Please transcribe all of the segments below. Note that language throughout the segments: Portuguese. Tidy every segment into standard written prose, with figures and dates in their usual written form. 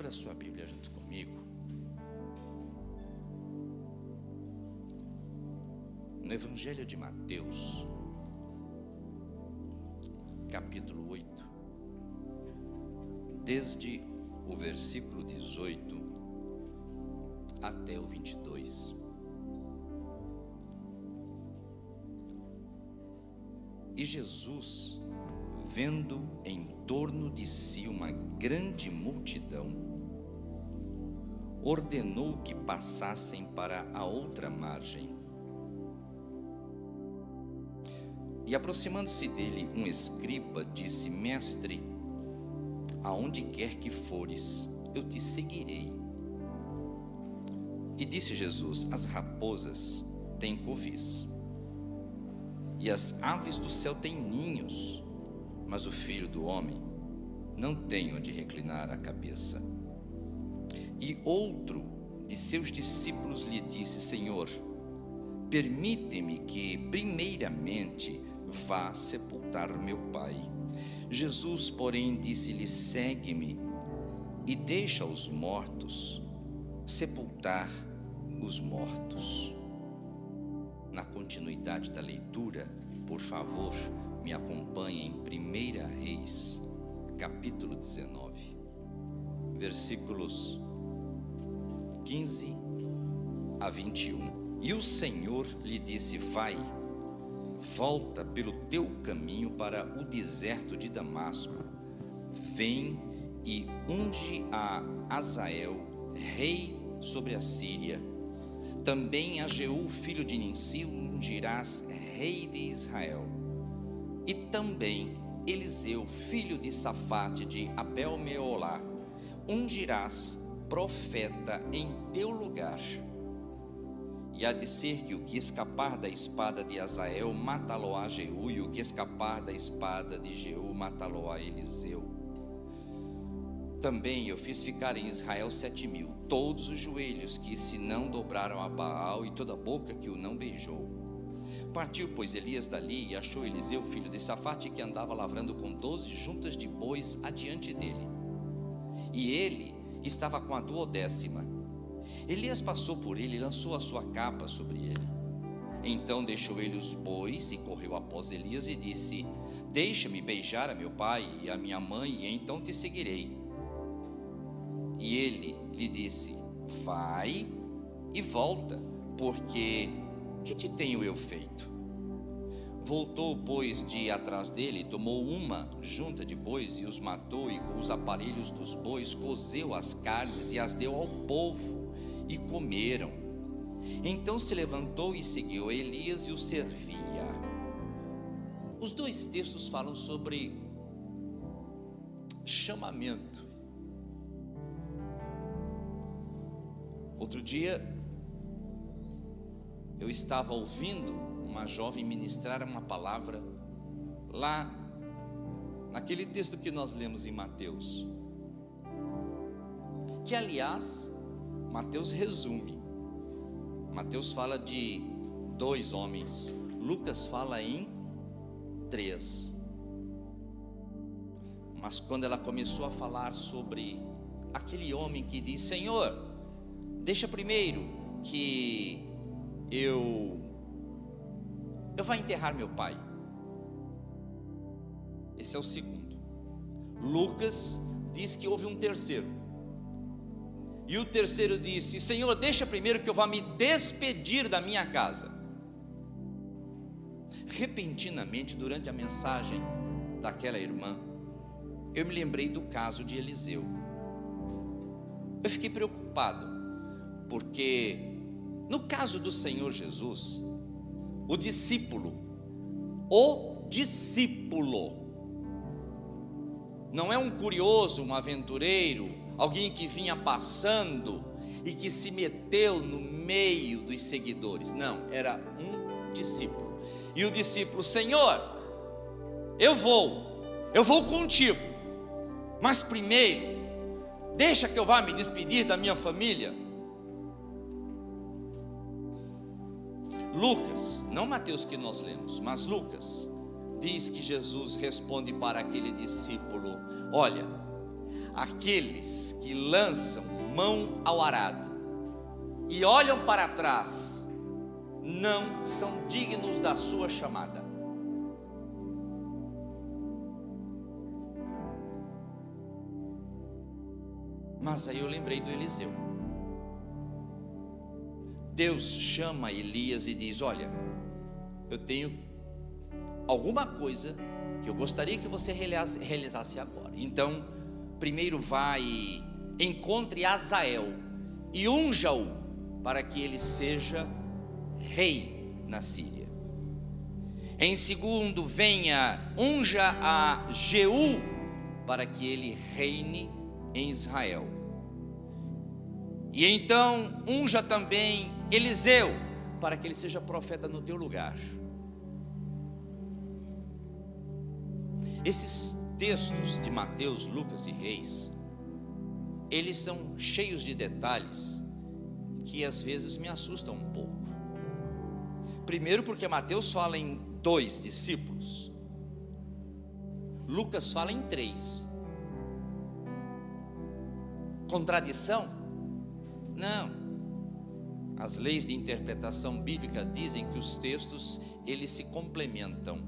Abra sua Bíblia junto comigo. No Evangelho de Mateus, capítulo 8, desde o versículo 18 até o 22. E Jesus, vendo em torno de si uma grande multidão, ordenou que passassem para a outra margem. E aproximando-se dele um escriba, disse: Mestre, aonde quer que fores, eu te seguirei. E disse Jesus: As raposas têm covis, e as aves do céu têm ninhos, mas o Filho do Homem não tem onde reclinar a cabeça. E outro de seus discípulos lhe disse: Senhor, permite-me que primeiramente vá sepultar meu pai. Jesus, porém, disse-lhe: Segue-me e deixa os mortos sepultar os mortos. Na continuidade da leitura, por favor, me acompanhe em 1 Reis, capítulo 19, versículos 15 a 21. E o Senhor lhe disse: Vai, volta pelo teu caminho para o deserto de Damasco, vem e unge a Azael, rei sobre a Síria. Também a Jeú, filho de Nimsi, ungirás rei de Israel. E também Eliseu, filho de Safate, de Abel-Meolá, ungirás profeta em teu lugar. E há de ser que o que escapar da espada de Azael, matá-lo-á Jeú, e o que escapar da espada de Jeú, matá-lo-á Eliseu. Também eu fiz ficar em Israel 7.000, todos os joelhos que se não dobraram a Baal, e toda a boca que o não beijou. Partiu, pois, Elias dali, e achou Eliseu, filho de Safate, que andava lavrando com 12 juntas de bois adiante dele. E ele estava com a 12ª. Elias passou por ele e lançou a sua capa sobre ele. Então deixou ele os bois e correu após Elias e disse: Deixa-me beijar a meu pai e a minha mãe, e então te seguirei. E ele lhe disse: Vai e volta, porque que te tenho eu feito? Voltou, pois, de ir atrás dele, tomou uma junta de bois e os matou, e com os aparelhos dos bois cozeu as carnes e as deu ao povo, e comeram. Então se levantou e seguiu Elias e o servia. Os dois textos falam sobre chamamento. Outro dia eu estava ouvindo uma jovem ministrar uma palavra lá naquele texto que nós lemos em Mateus, que aliás Mateus resume. Mateus fala de 2 homens, Lucas fala em 3. Mas quando ela começou a falar sobre aquele homem que diz: Senhor, deixa primeiro que eu vá enterrar meu pai. Esse é o segundo. Lucas diz que houve um terceiro. E o terceiro disse: Senhor, deixa primeiro que eu vá me despedir da minha casa. Repentinamente, durante a mensagem daquela irmã, eu me lembrei do caso de Eliseu. Eu fiquei preocupado, porque no caso do Senhor Jesus, o discípulo, não é um curioso, um aventureiro, alguém que vinha passando e que se meteu no meio dos seguidores. Não, era um discípulo. E o discípulo: Senhor, eu vou contigo, mas primeiro deixa que eu vá me despedir da minha família. Lucas, não Mateus que nós lemos, mas Lucas diz que Jesus responde para aquele discípulo: olha, aqueles que lançam mão ao arado e olham para trás, não são dignos da sua chamada. Mas aí eu lembrei do Eliseu. Deus chama Elias e diz: olha, eu tenho alguma coisa que eu gostaria que você realizasse agora. Então, primeiro vai e encontre Azael e unja-o para que ele seja rei na Síria. Em segundo, venha, unja a Jeú para que ele reine em Israel. E então unja também Eliseu para que ele seja profeta no teu lugar. Esses textos de Mateus, Lucas e Reis, eles são cheios de detalhes que às vezes me assustam um pouco. Primeiro porque Mateus fala em 2 discípulos, Lucas fala em 3. Contradição? Não. As leis de interpretação bíblica dizem que os textos, eles se complementam.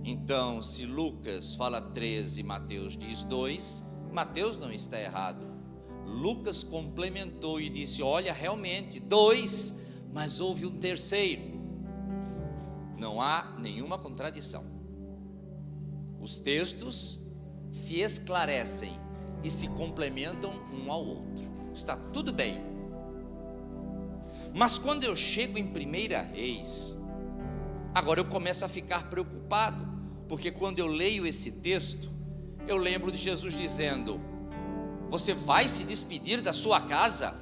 Então, se Lucas fala 3 e Mateus diz 2, Mateus não está errado. Lucas complementou e disse: olha, realmente 2, mas houve um terceiro. Não há nenhuma contradição. Os textos se esclarecem e se complementam um ao outro. Está tudo bem. Mas quando eu chego em 1 Reis, agora eu começo a ficar preocupado, porque quando eu leio esse texto, eu lembro de Jesus dizendo: você vai se despedir da sua casa?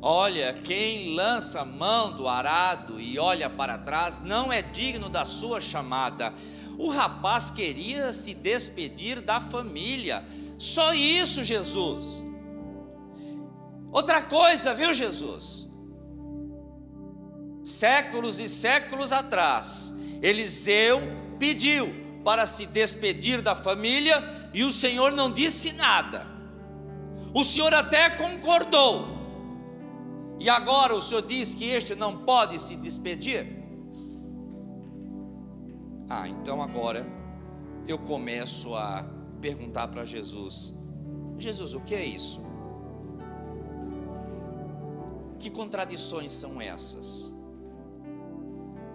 Olha, quem lança a mão do arado e olha para trás não é digno da sua chamada. O rapaz queria se despedir da família. Só isso, Jesus. Outra coisa, viu, Jesus? Séculos e séculos atrás, Eliseu pediu para se despedir da família e o Senhor não disse nada. O Senhor até concordou. E agora o Senhor diz que este não pode se despedir? Então agora eu começo a perguntar para Jesus: Jesus, o que é isso? Que contradições são essas?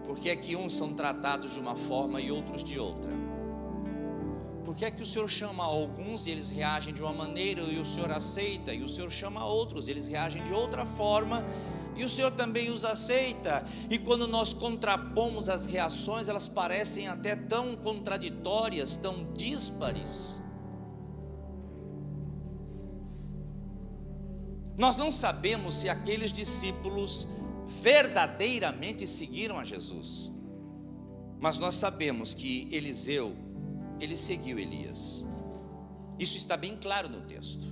Por que é que uns são tratados de uma forma e outros de outra? Por que é que o Senhor chama alguns e eles reagem de uma maneira e o Senhor aceita, e o Senhor chama outros, eles reagem de outra forma e o Senhor também os aceita? E quando nós contrapomos as reações, elas parecem até tão contraditórias, tão díspares. Nós não sabemos se aqueles discípulos verdadeiramente seguiram a Jesus, mas nós sabemos que Eliseu, ele seguiu Elias. Isso está bem claro no texto.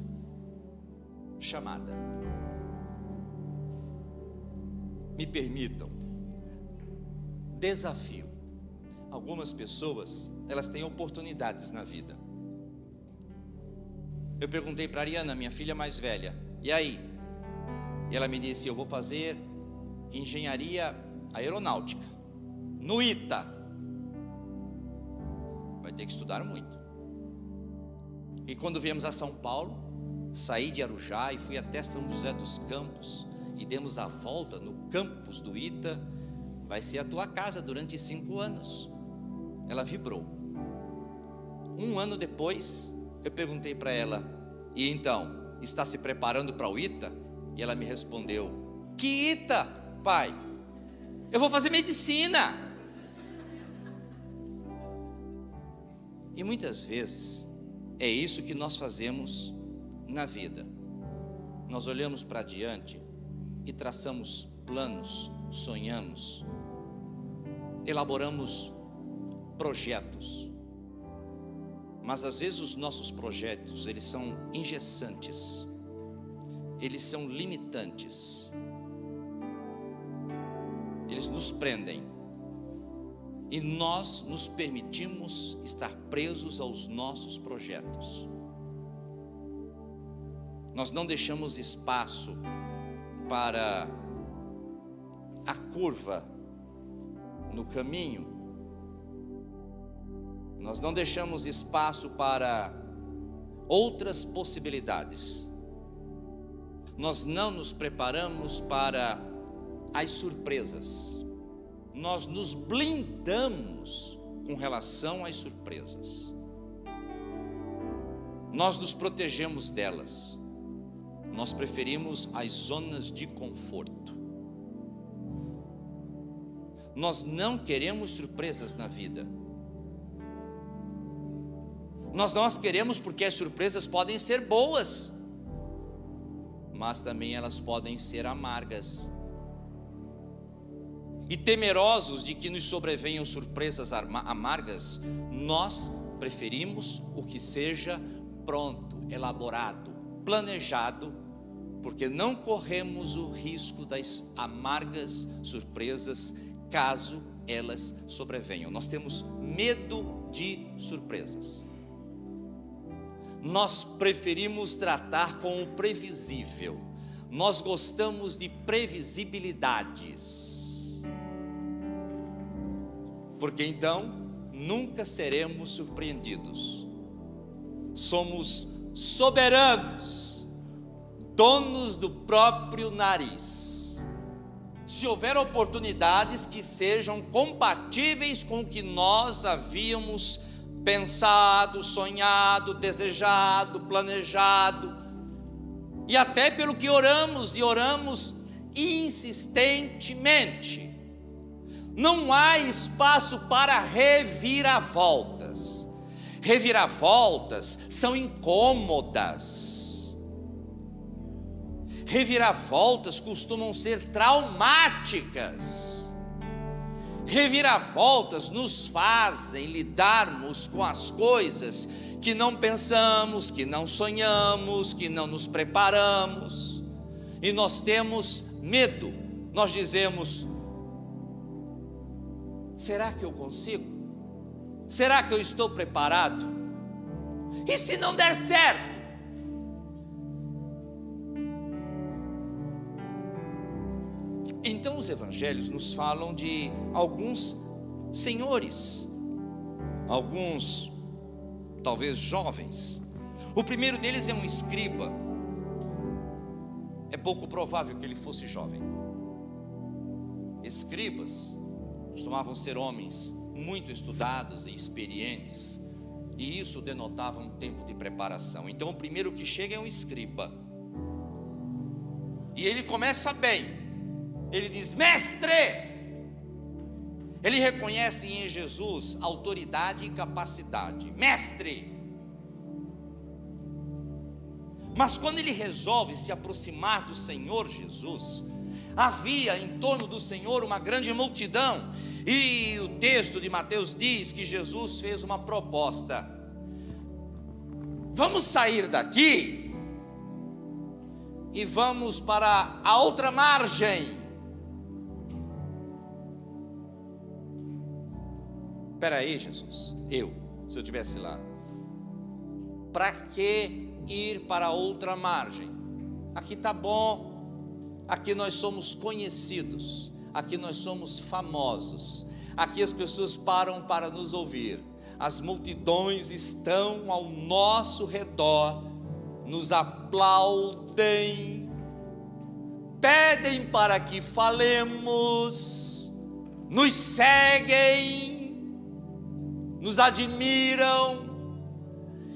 Chamada. Me permitam, desafio. Algumas pessoas, elas têm oportunidades na vida. Eu perguntei para a Ariana, minha filha mais velha: e aí? E ela me disse: eu vou fazer engenharia aeronáutica no ITA. Vai ter que estudar muito. E quando viemos a São Paulo, saí de Arujá e fui até São José dos Campos e demos a volta no campus do ITA. Vai ser a tua casa durante 5 anos. Ela vibrou. 1 ano depois, eu perguntei para ela: e então, está se preparando para o ITA? E ela me respondeu: que ITA, pai? Eu vou fazer medicina. E muitas vezes é isso que nós fazemos na vida. Nós olhamos para diante e traçamos planos, sonhamos, elaboramos projetos. Mas às vezes os nossos projetos, eles são engessantes, eles são limitantes, eles nos prendem, e nós nos permitimos estar presos aos nossos projetos. Nós não deixamos espaço para a curva no caminho. Nós não deixamos espaço para outras possibilidades. Nós não nos preparamos para as surpresas. Nós nos blindamos com relação às surpresas. Nós nos protegemos delas. Nós preferimos as zonas de conforto. Nós não queremos surpresas na vida. Nós queremos porque as surpresas podem ser boas, mas também elas podem ser amargas. E temerosos de que nos sobrevenham surpresas amargas, nós preferimos o que seja pronto, elaborado, planejado, porque não corremos o risco das amargas surpresas caso elas sobrevenham. Nós temos medo de surpresas. Nós preferimos tratar com o previsível. Nós gostamos de previsibilidades, porque então nunca seremos surpreendidos. Somos soberanos, donos do próprio nariz. Se houver oportunidades que sejam compatíveis com o que nós havíamos pensado, sonhado, desejado, planejado, e até pelo que oramos, e oramos insistentemente, não há espaço para reviravoltas. Reviravoltas são incômodas. Reviravoltas costumam ser traumáticas. Reviravoltas nos fazem lidarmos com as coisas que não pensamos, que não sonhamos, que não nos preparamos, e nós temos medo. Nós dizemos: será que eu consigo? Será que eu estou preparado? E se não der certo? Então os evangelhos nos falam de alguns senhores, alguns talvez jovens. O primeiro deles é um escriba. É pouco provável que ele fosse jovem. Escribas costumavam ser homens muito estudados e experientes, e isso denotava um tempo de preparação. Então o primeiro que chega é um escriba, e ele começa bem. Ele diz: mestre! Ele reconhece em Jesus autoridade e capacidade. Mestre! Mas quando ele resolve se aproximar do Senhor Jesus, havia em torno do Senhor uma grande multidão, e o texto de Mateus diz que Jesus fez uma proposta: vamos sair daqui e vamos para a outra margem. Espera aí, Jesus, se eu estivesse lá, para que ir para a outra margem? Aqui está bom, aqui nós somos conhecidos, aqui nós somos famosos, aqui as pessoas param para nos ouvir, as multidões estão ao nosso redor, nos aplaudem, pedem para que falemos, nos seguem, nos admiram.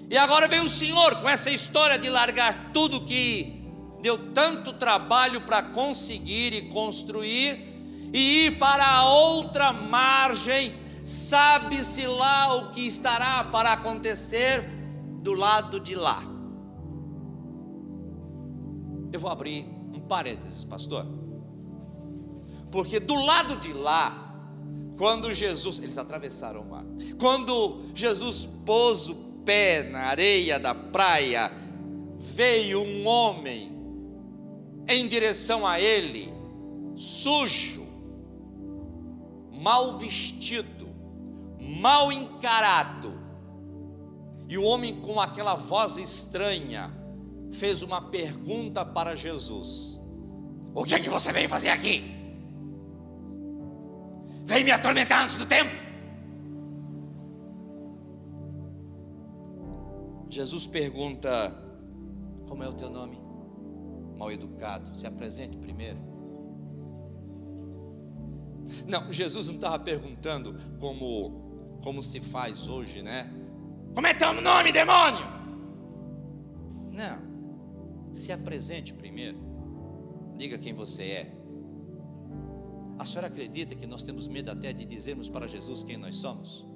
E agora vem o Senhor com essa história de largar tudo que deu tanto trabalho para conseguir e construir, e ir para a outra margem. Sabe-se lá o que estará para acontecer do lado de lá. Eu vou abrir um parênteses, pastor, porque do lado de lá, quando Jesus, eles atravessaram o mar, quando Jesus pôs o pé na areia da praia, veio um homem em direção a ele, sujo, mal vestido, mal encarado, e o homem com aquela voz estranha, fez uma pergunta para Jesus: o que é que você veio fazer aqui? Veio me atormentar antes do tempo? Jesus pergunta: como é o teu nome? Mal educado, se apresente primeiro. Não, Jesus não estava perguntando como se faz hoje, né? Como é teu nome, demônio? Não, se apresente primeiro. Diga quem você é. A senhora acredita que nós temos medo até de dizermos para Jesus quem nós somos?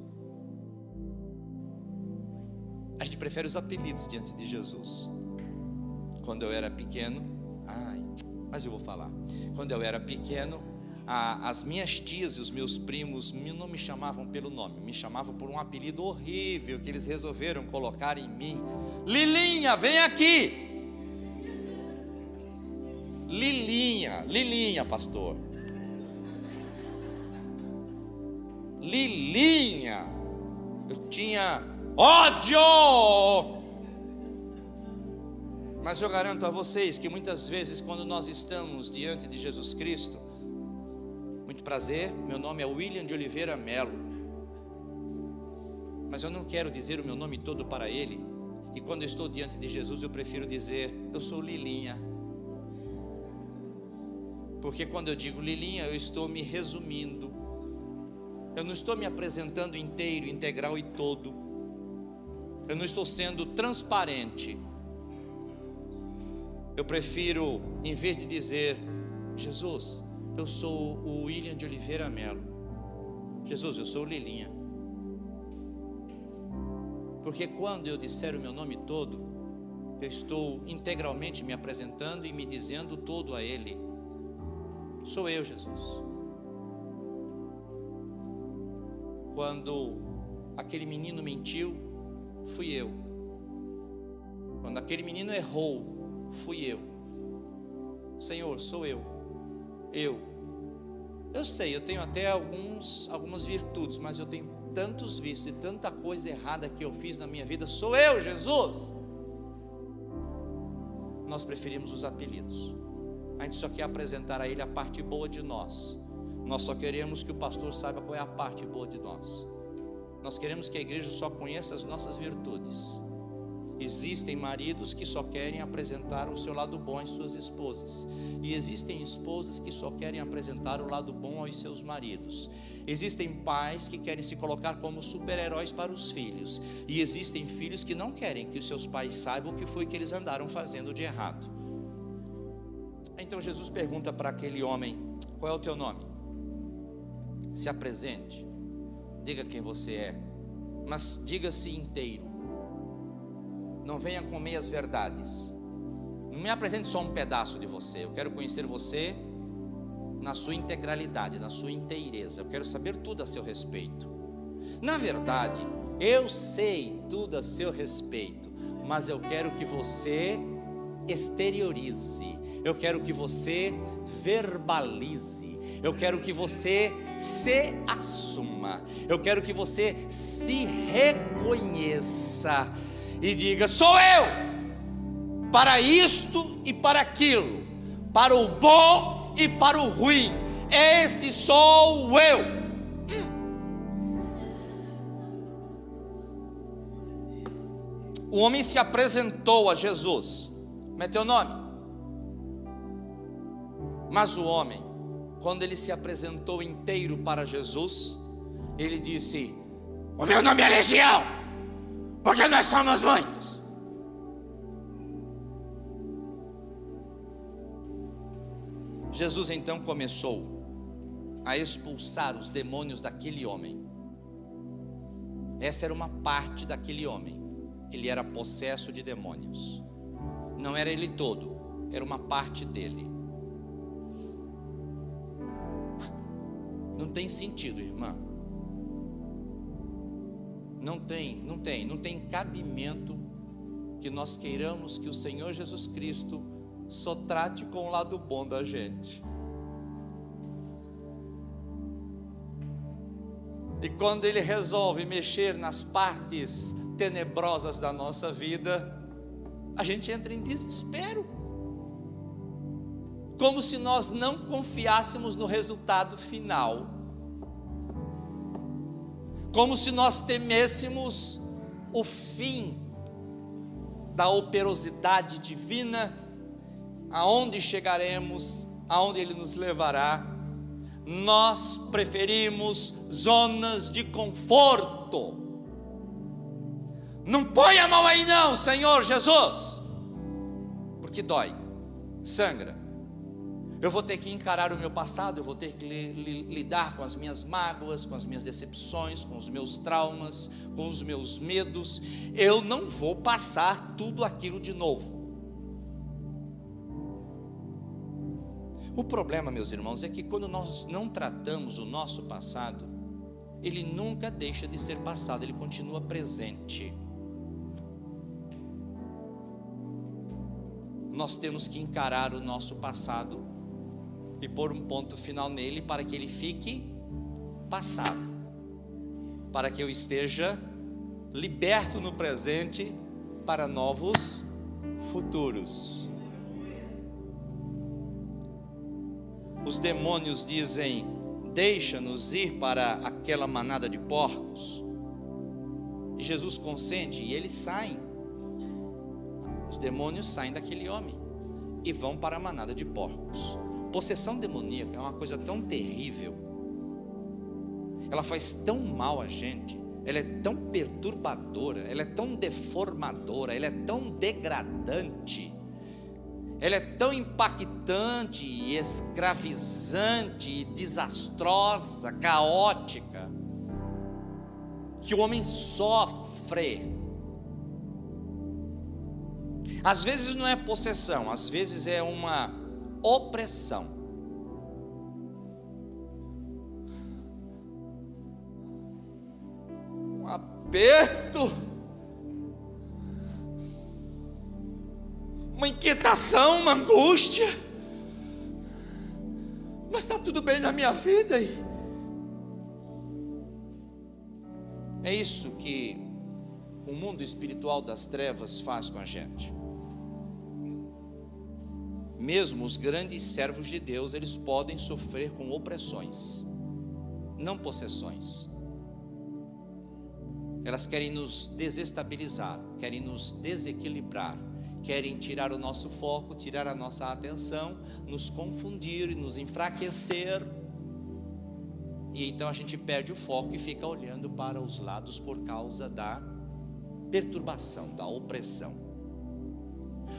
A gente prefere os apelidos diante de Jesus. Quando eu era pequeno, mas eu vou falar. Quando eu era pequeno, as minhas tias e os meus primos não me chamavam pelo nome, me chamavam por um apelido horrível que eles resolveram colocar em mim. Lilinha, vem aqui. Lilinha, pastor. Lilinha. Eu tinha ódio. Mas eu garanto a vocês que muitas vezes, quando nós estamos diante de Jesus Cristo, muito prazer, meu nome é William de Oliveira Melo, mas eu não quero dizer o meu nome todo para Ele. E quando eu estou diante de Jesus, eu prefiro dizer: eu sou Lilinha. Porque quando eu digo Lilinha, eu estou me resumindo. Eu não estou me apresentando inteiro, integral e todo. Eu não estou sendo transparente. Eu prefiro, em vez de dizer: Jesus, eu sou o William de Oliveira Melo. Jesus, eu sou o Lilinha. Porque quando eu disser o meu nome todo, eu estou integralmente me apresentando e me dizendo todo a Ele. Sou eu, Jesus. Quando aquele menino mentiu, fui eu. Quando aquele menino errou, fui eu. Senhor, sou eu. Eu sei, eu tenho até algumas virtudes, mas eu tenho tantos vícios e tanta coisa errada que eu fiz na minha vida. Sou eu, Jesus. Nós preferimos os apelidos. A gente só quer apresentar a Ele a parte boa de nós. Nós só queremos que o pastor saiba qual é a parte boa de nós. Nós queremos que a igreja só conheça as nossas virtudes. Existem maridos que só querem apresentar o seu lado bom às suas esposas. E existem esposas que só querem apresentar o lado bom aos seus maridos. Existem pais que querem se colocar como super-heróis para os filhos. E existem filhos que não querem que os seus pais saibam o que foi que eles andaram fazendo de errado. Então Jesus pergunta para aquele homem: qual é o teu nome? Se apresente, diga quem você é, mas diga-se inteiro. Não venha com meias verdades. Não me apresente só um pedaço de você. Eu quero conhecer você na sua integralidade, na sua inteireza. Eu quero saber tudo a seu respeito. Na verdade, eu sei tudo a seu respeito, mas eu quero que você exteriorize. Eu quero que você verbalize. Eu quero que você se assuma. Eu quero que você se reconheça e diga: sou eu, para isto e para aquilo, para o bom e para o ruim, este sou eu. O homem se apresentou a Jesus: como é teu nome? Mas o homem, quando ele se apresentou inteiro para Jesus, ele disse: o meu nome é Legião, porque nós somos muitos. Jesus então começou a expulsar os demônios daquele homem. Essa era uma parte daquele homem. Ele era possesso de demônios. Não era ele todo, era uma parte dele. Não tem sentido, irmã. Não tem cabimento que nós queiramos que o Senhor Jesus Cristo só trate com o lado bom da gente. E quando Ele resolve mexer nas partes tenebrosas da nossa vida, a gente entra em desespero, como se nós não confiássemos no resultado final, como se nós temêssemos o fim da operosidade divina, aonde chegaremos, aonde Ele nos levará. Nós preferimos zonas de conforto. Não põe a mão aí não, Senhor Jesus, porque dói, sangra. Eu vou ter que encarar o meu passado, eu vou ter que lidar com as minhas mágoas, com as minhas decepções, com os meus traumas, com os meus medos. Eu não vou passar tudo aquilo de novo. O problema, meus irmãos, é que quando nós não tratamos o nosso passado, ele nunca deixa de ser passado, ele continua presente. Nós temos que encarar o nosso passado e pôr um ponto final nele para que ele fique passado, para que eu esteja liberto no presente para novos futuros. Os demônios dizem: deixa-nos ir para aquela manada de porcos, e Jesus consente e eles saem. Os demônios saem daquele homem e vão para a manada de porcos. Possessão demoníaca é uma coisa tão terrível, ela faz tão mal a gente, ela é tão perturbadora, ela é tão deformadora, ela é tão degradante, ela é tão impactante e escravizante e desastrosa, caótica, que o homem sofre. Às vezes não é possessão, às vezes é uma opressão. Um aperto, uma inquietação, uma angústia. Mas está tudo bem na minha vida. É isso que o mundo espiritual das trevas faz com a gente. Mesmo os grandes servos de Deus, eles podem sofrer com opressões, não possessões. Elas querem nos desestabilizar, querem nos desequilibrar, querem tirar o nosso foco, tirar a nossa atenção, nos confundir, nos enfraquecer. E então a gente perde o foco e fica olhando para os lados por causa da perturbação, da opressão.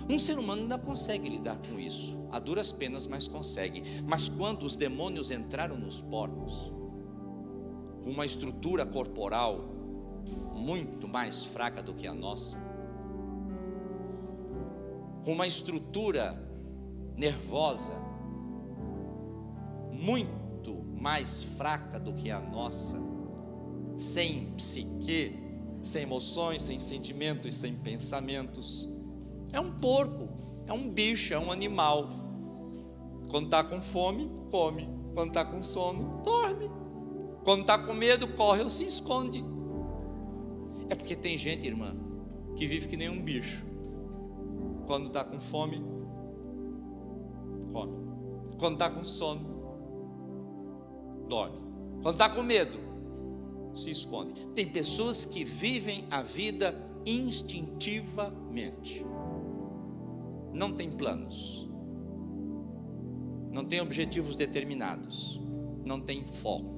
Um ser humano ainda consegue lidar com isso, a duras penas, mas consegue. Mas quando os demônios entraram nos porcos, com uma estrutura corporal muito mais fraca do que a nossa, com uma estrutura nervosa muito mais fraca do que a nossa, sem psique, sem emoções, sem sentimentos, sem pensamentos, é um porco, é um bicho, é um animal. Quando está com fome, come. Quando está com sono, dorme. Quando está com medo, corre ou se esconde. É porque tem gente, irmã, que vive que nem um bicho. Quando está com fome, come. Quando está com sono, dorme. Quando está com medo, se esconde. Tem pessoas que vivem a vida instintivamente. Não tem planos, não tem objetivos determinados, não tem foco.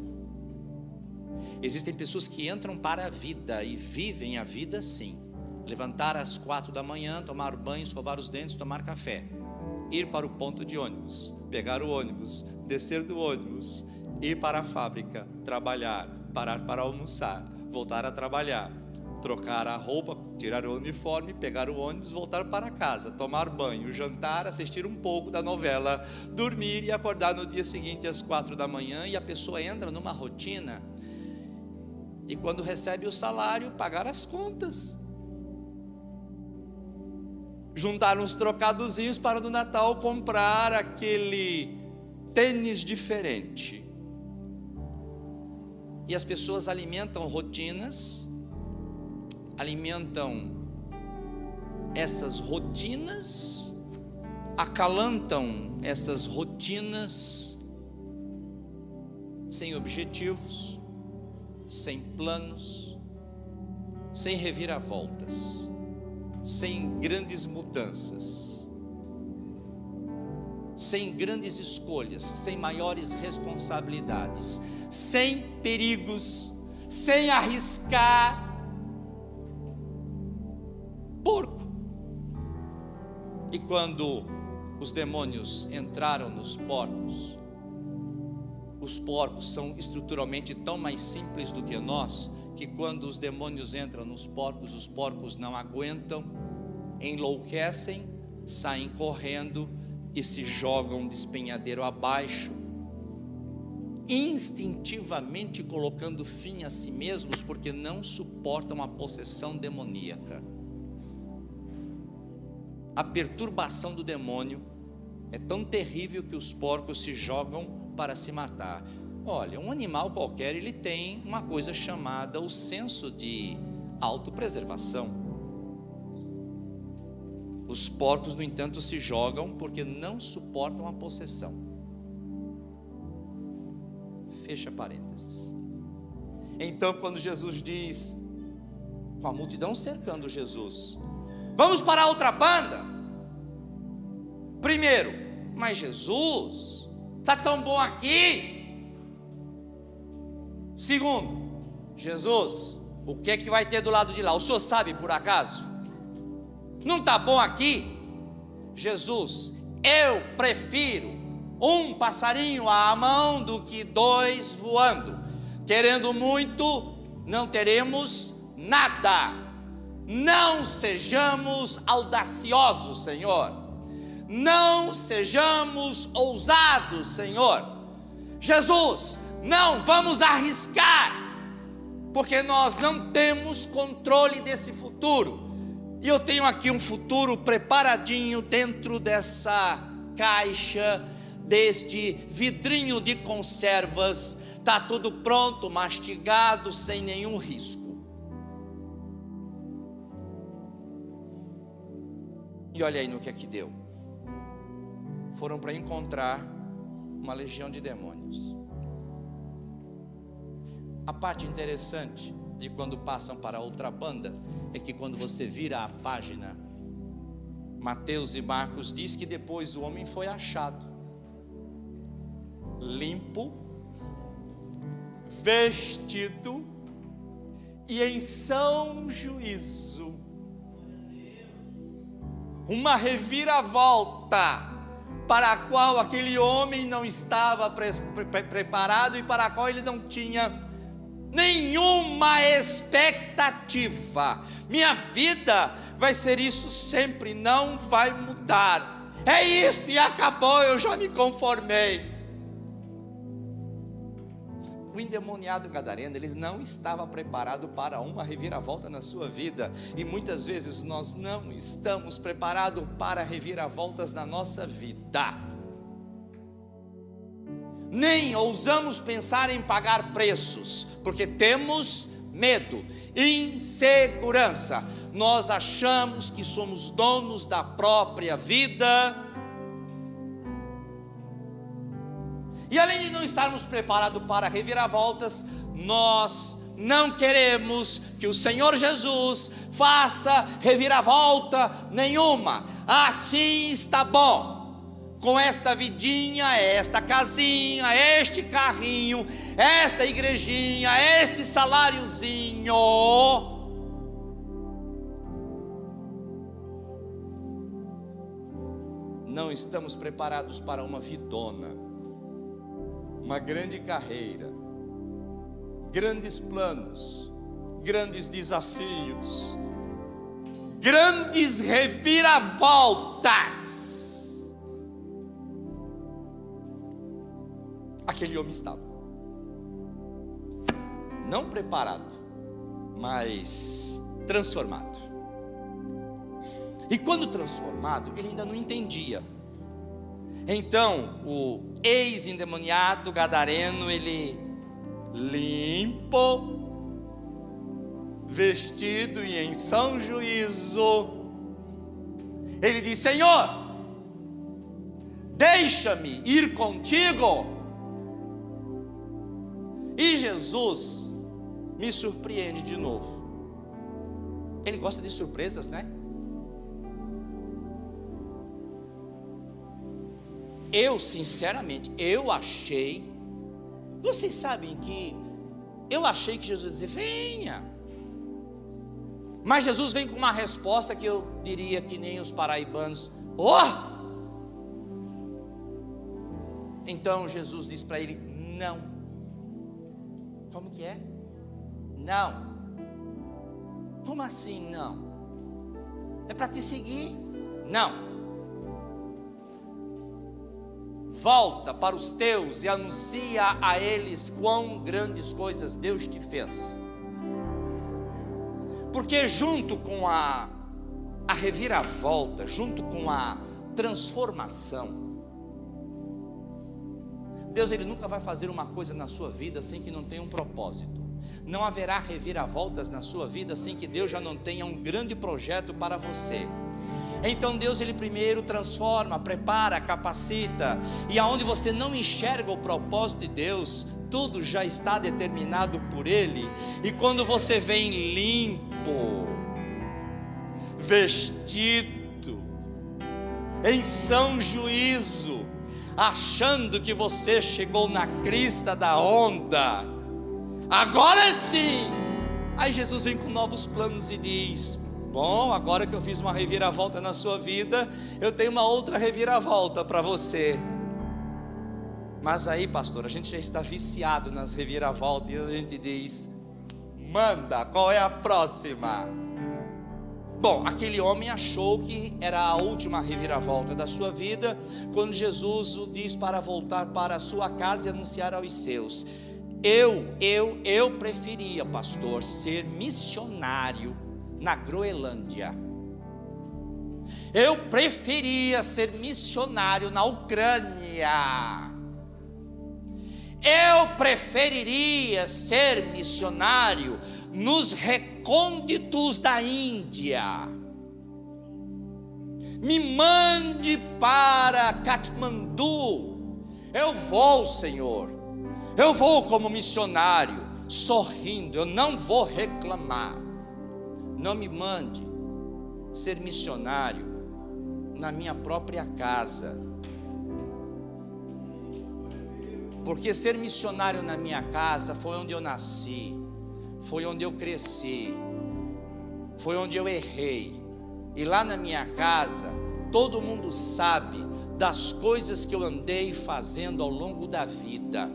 Existem pessoas que entram para a vida e vivem a vida assim: levantar às 4 da manhã, tomar banho, escovar os dentes, tomar café, ir para o ponto de ônibus, pegar o ônibus, descer do ônibus, ir para a fábrica, trabalhar, parar para almoçar, voltar a trabalhar, trocar a roupa, tirar o uniforme, pegar o ônibus, voltar para casa, tomar banho, jantar, assistir um pouco da novela, dormir e acordar no dia seguinte às 4 da manhã. E a pessoa entra numa rotina, e quando recebe o salário, pagar as contas, juntar uns trocadozinhos para no Natal comprar aquele tênis diferente. E as pessoas alimentam rotinas, alimentam essas rotinas, acalantam essas rotinas, sem objetivos, sem planos, sem reviravoltas, sem grandes mudanças, sem grandes escolhas, sem maiores responsabilidades, sem perigos, sem arriscar. Porco. E quando os demônios entraram nos porcos, os porcos são estruturalmente tão mais simples do que nós, que quando os demônios entram nos porcos, os porcos não aguentam, enlouquecem, saem correndo e se jogam despenhadeiro abaixo, instintivamente colocando fim a si mesmos, porque não suportam a possessão demoníaca. A perturbação do demônio é tão terrível que os porcos se jogam para se matar. Olha, um animal qualquer, ele tem uma coisa chamada o senso de autopreservação. Os porcos, no entanto, se jogam porque não suportam a possessão. Fecha parênteses. Então, quando Jesus diz, com a multidão cercando Jesus, vamos para a outra banda. Primeiro, mas Jesus, está tão bom aqui. Segundo, Jesus, o que é que vai ter do lado de lá? O senhor sabe por acaso? Não está bom aqui? Jesus, eu prefiro um passarinho à mão do que dois voando. Querendo muito, não teremos nada. Não sejamos audaciosos, Senhor. Não sejamos ousados, Senhor. Jesus, não vamos arriscar, porque nós não temos controle desse futuro. E eu tenho aqui um futuro preparadinho dentro dessa caixa, deste vidrinho de conservas. Está tudo pronto, mastigado, sem nenhum risco. E olha aí no que deu. Foram para encontrar uma legião de demônios. A parte interessante de quando passam para outra banda é que quando você vira a página, Mateus e Marcos diz que depois o homem foi achado limpo, vestido e em são juízo. Uma reviravolta para a qual aquele homem não estava preparado e para a qual ele não tinha nenhuma expectativa. Minha vida vai ser isso sempre, não vai mudar. É isso e acabou, eu já me conformei. O endemoniado gadareno, ele não estava preparado para uma reviravolta na sua vida. E muitas vezes nós não estamos preparados para reviravoltas na nossa vida. Nem ousamos pensar em pagar preços, porque temos medo, insegurança. Nós achamos que somos donos da própria vida. E além de não estarmos preparados para reviravoltas, nós não queremos que o Senhor Jesus faça reviravolta nenhuma. Assim está bom. Com esta vidinha, esta casinha, este carrinho, esta igrejinha, este saláriozinho. Não estamos preparados para uma vidona, uma grande carreira, grandes planos, grandes desafios, grandes reviravoltas. Aquele homem estava não preparado, mas transformado. E quando transformado, ele ainda não entendia. Então o ex-endemoniado gadareno, ele limpo, vestido e em são juízo, Ele diz: Senhor, deixa-me ir contigo. E Jesus me surpreende de novo. Ele gosta de surpresas, né? Eu, sinceramente, vocês sabem que eu achei que Jesus ia dizer: venha. Mas Jesus vem com uma resposta que eu diria que nem os paraibanos: oh! Então Jesus diz para ele: não. Como que é? Não. Como assim não? É para te seguir? Não. Volta para os teus e anuncia a eles quão grandes coisas Deus te fez. Porque junto com a reviravolta, junto com a transformação, Deus, Ele nunca vai fazer uma coisa na sua vida sem que não tenha um propósito. Não haverá reviravoltas na sua vida sem que Deus já não tenha um grande projeto para você. Então Deus, Ele primeiro transforma, prepara, capacita, e aonde você não enxerga o propósito de Deus, tudo já está determinado por Ele. E quando você vem limpo, vestido, em são juízo, achando que você chegou na crista da onda, agora sim, aí Jesus vem com novos planos e diz: bom, agora que eu fiz uma reviravolta na sua vida, eu tenho uma outra reviravolta para você. Mas aí, pastor, a gente já está viciado nas reviravoltas, e a gente diz: manda, qual é a próxima? Bom, aquele homem achou que era a última reviravolta da sua vida, quando Jesus o diz para voltar para a sua casa e anunciar aos seus. Eu preferia, pastor, ser missionário na Groenlândia. Eu preferia ser missionário na Ucrânia. Eu preferiria ser missionário nos recônditos da Índia. Me mande para Katmandu. Eu vou, Senhor. Eu vou como missionário, sorrindo. Eu não vou reclamar. Não me mande ser missionário na minha própria casa. Porque ser missionário na minha casa foi onde eu nasci, foi onde eu cresci, foi onde eu errei. E lá na minha casa, todo mundo sabe das coisas que eu andei fazendo ao longo da vida.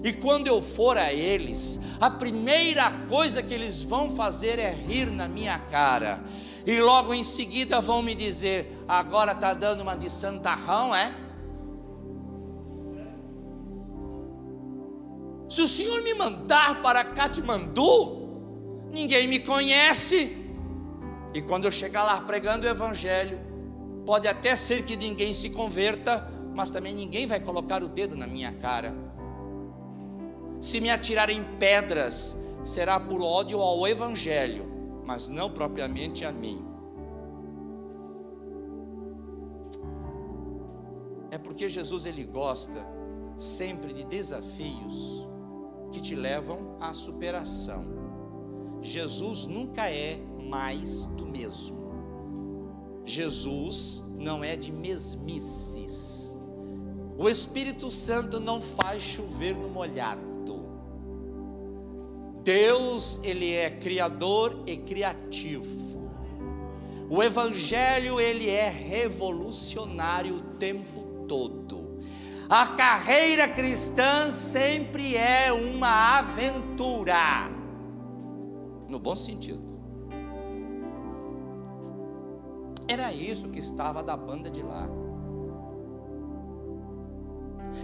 E quando eu for a eles, a primeira coisa que eles vão fazer é rir na minha cara. E logo em seguida vão me dizer: agora está dando uma de santarrão, é? Se o Senhor me mandar para Katmandu, ninguém me conhece. E quando eu chegar lá pregando o Evangelho, pode até ser que ninguém se converta, mas também ninguém vai colocar o dedo na minha cara. Se me atirarem pedras, será por ódio ao Evangelho, mas não propriamente a mim. É porque Jesus, Ele gosta sempre de desafios que te levam à superação. Jesus nunca é mais do mesmo. Jesus não é de mesmices. O Espírito Santo não faz chover no molhado. Deus, Ele é criador e criativo. O Evangelho, ele é revolucionário o tempo todo. A carreira cristã sempre é uma aventura, no bom sentido. Era isso que estava da banda de lá.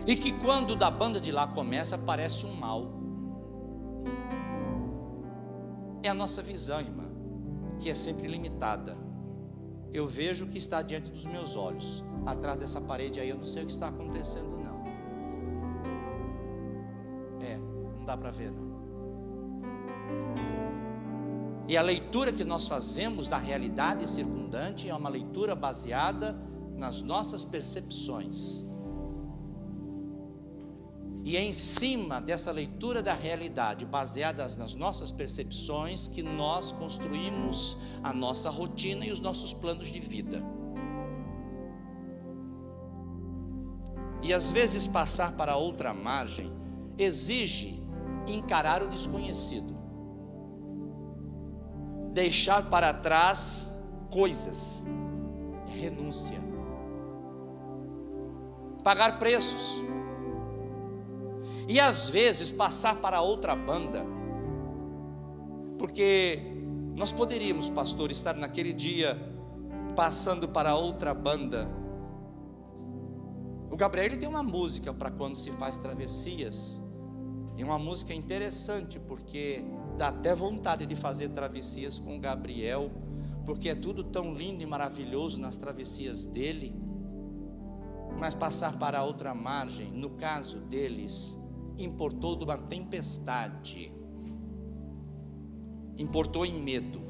E que quando da banda de lá começa, parece um mal. É a nossa visão, irmã, que é sempre limitada. Eu vejo o que está diante dos meus olhos. Atrás dessa parede aí eu não sei o que está acontecendo, não. Não dá para ver, não. E a leitura que nós fazemos da realidade circundante é uma leitura baseada nas nossas percepções. E é em cima dessa leitura da realidade, baseadas nas nossas percepções, que nós construímos a nossa rotina e os nossos planos de vida. E às vezes passar para outra margem exige encarar o desconhecido, deixar para trás coisas, renúncia, pagar preços. E às vezes passar para outra banda, porque nós poderíamos, pastor, estar naquele dia passando para outra banda. O Gabriel, ele tem uma música para quando se faz travessias, e uma música interessante, porque dá até vontade de fazer travessias com o Gabriel, porque é tudo tão lindo e maravilhoso nas travessias dele. Mas passar para outra margem, no caso deles, importou de uma tempestade, importou em medo.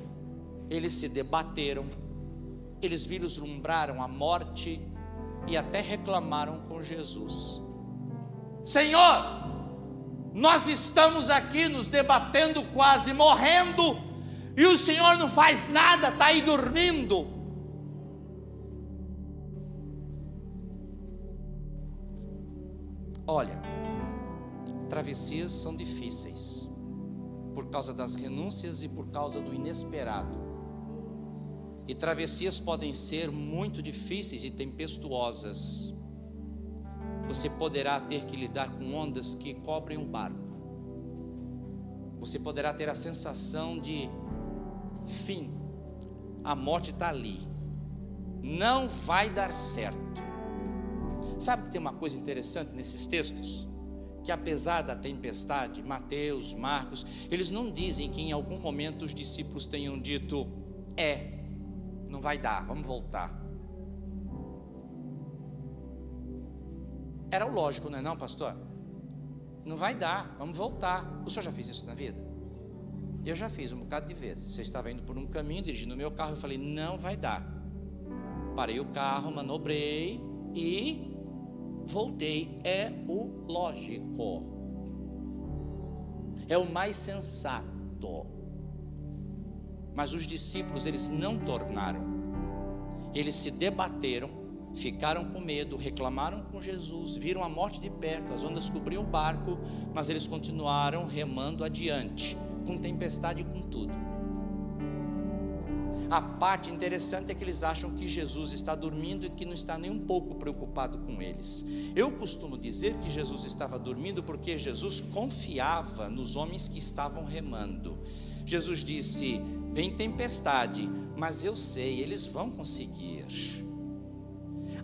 Eles se debateram, eles vislumbraram a morte e até reclamaram com Jesus: Senhor, nós estamos aqui nos debatendo, quase morrendo, e o Senhor não faz nada, está aí dormindo. Olha, travessias são difíceis, por causa das renúncias e por causa do inesperado. E travessias podem ser muito difíceis e tempestuosas. Você poderá ter que lidar com ondas que cobrem o barco. Você poderá ter a sensação de fim, a morte está ali, não vai dar certo. Sabe que tem uma coisa interessante nesses textos? Que apesar da tempestade, Mateus, Marcos, eles não dizem que em algum momento os discípulos tenham dito: não vai dar, vamos voltar. Era o lógico, não é não, pastor? Não vai dar, vamos voltar. O senhor já fez isso na vida? Eu já fiz um bocado de vezes. Você estava indo por um caminho, dirigindo o meu carro, eu falei: não vai dar. Parei o carro, manobrei e voltei. É o lógico, é o mais sensato. Mas os discípulos, eles não tornaram. Eles se debateram, ficaram com medo, reclamaram com Jesus, viram a morte de perto, as ondas cobriam o barco, mas eles continuaram remando adiante, com tempestade e com tudo. A parte interessante é que eles acham que Jesus está dormindo e que não está nem um pouco preocupado com eles. Eu costumo dizer que Jesus estava dormindo porque Jesus confiava nos homens que estavam remando. Jesus disse: vem tempestade, mas eu sei, eles vão conseguir.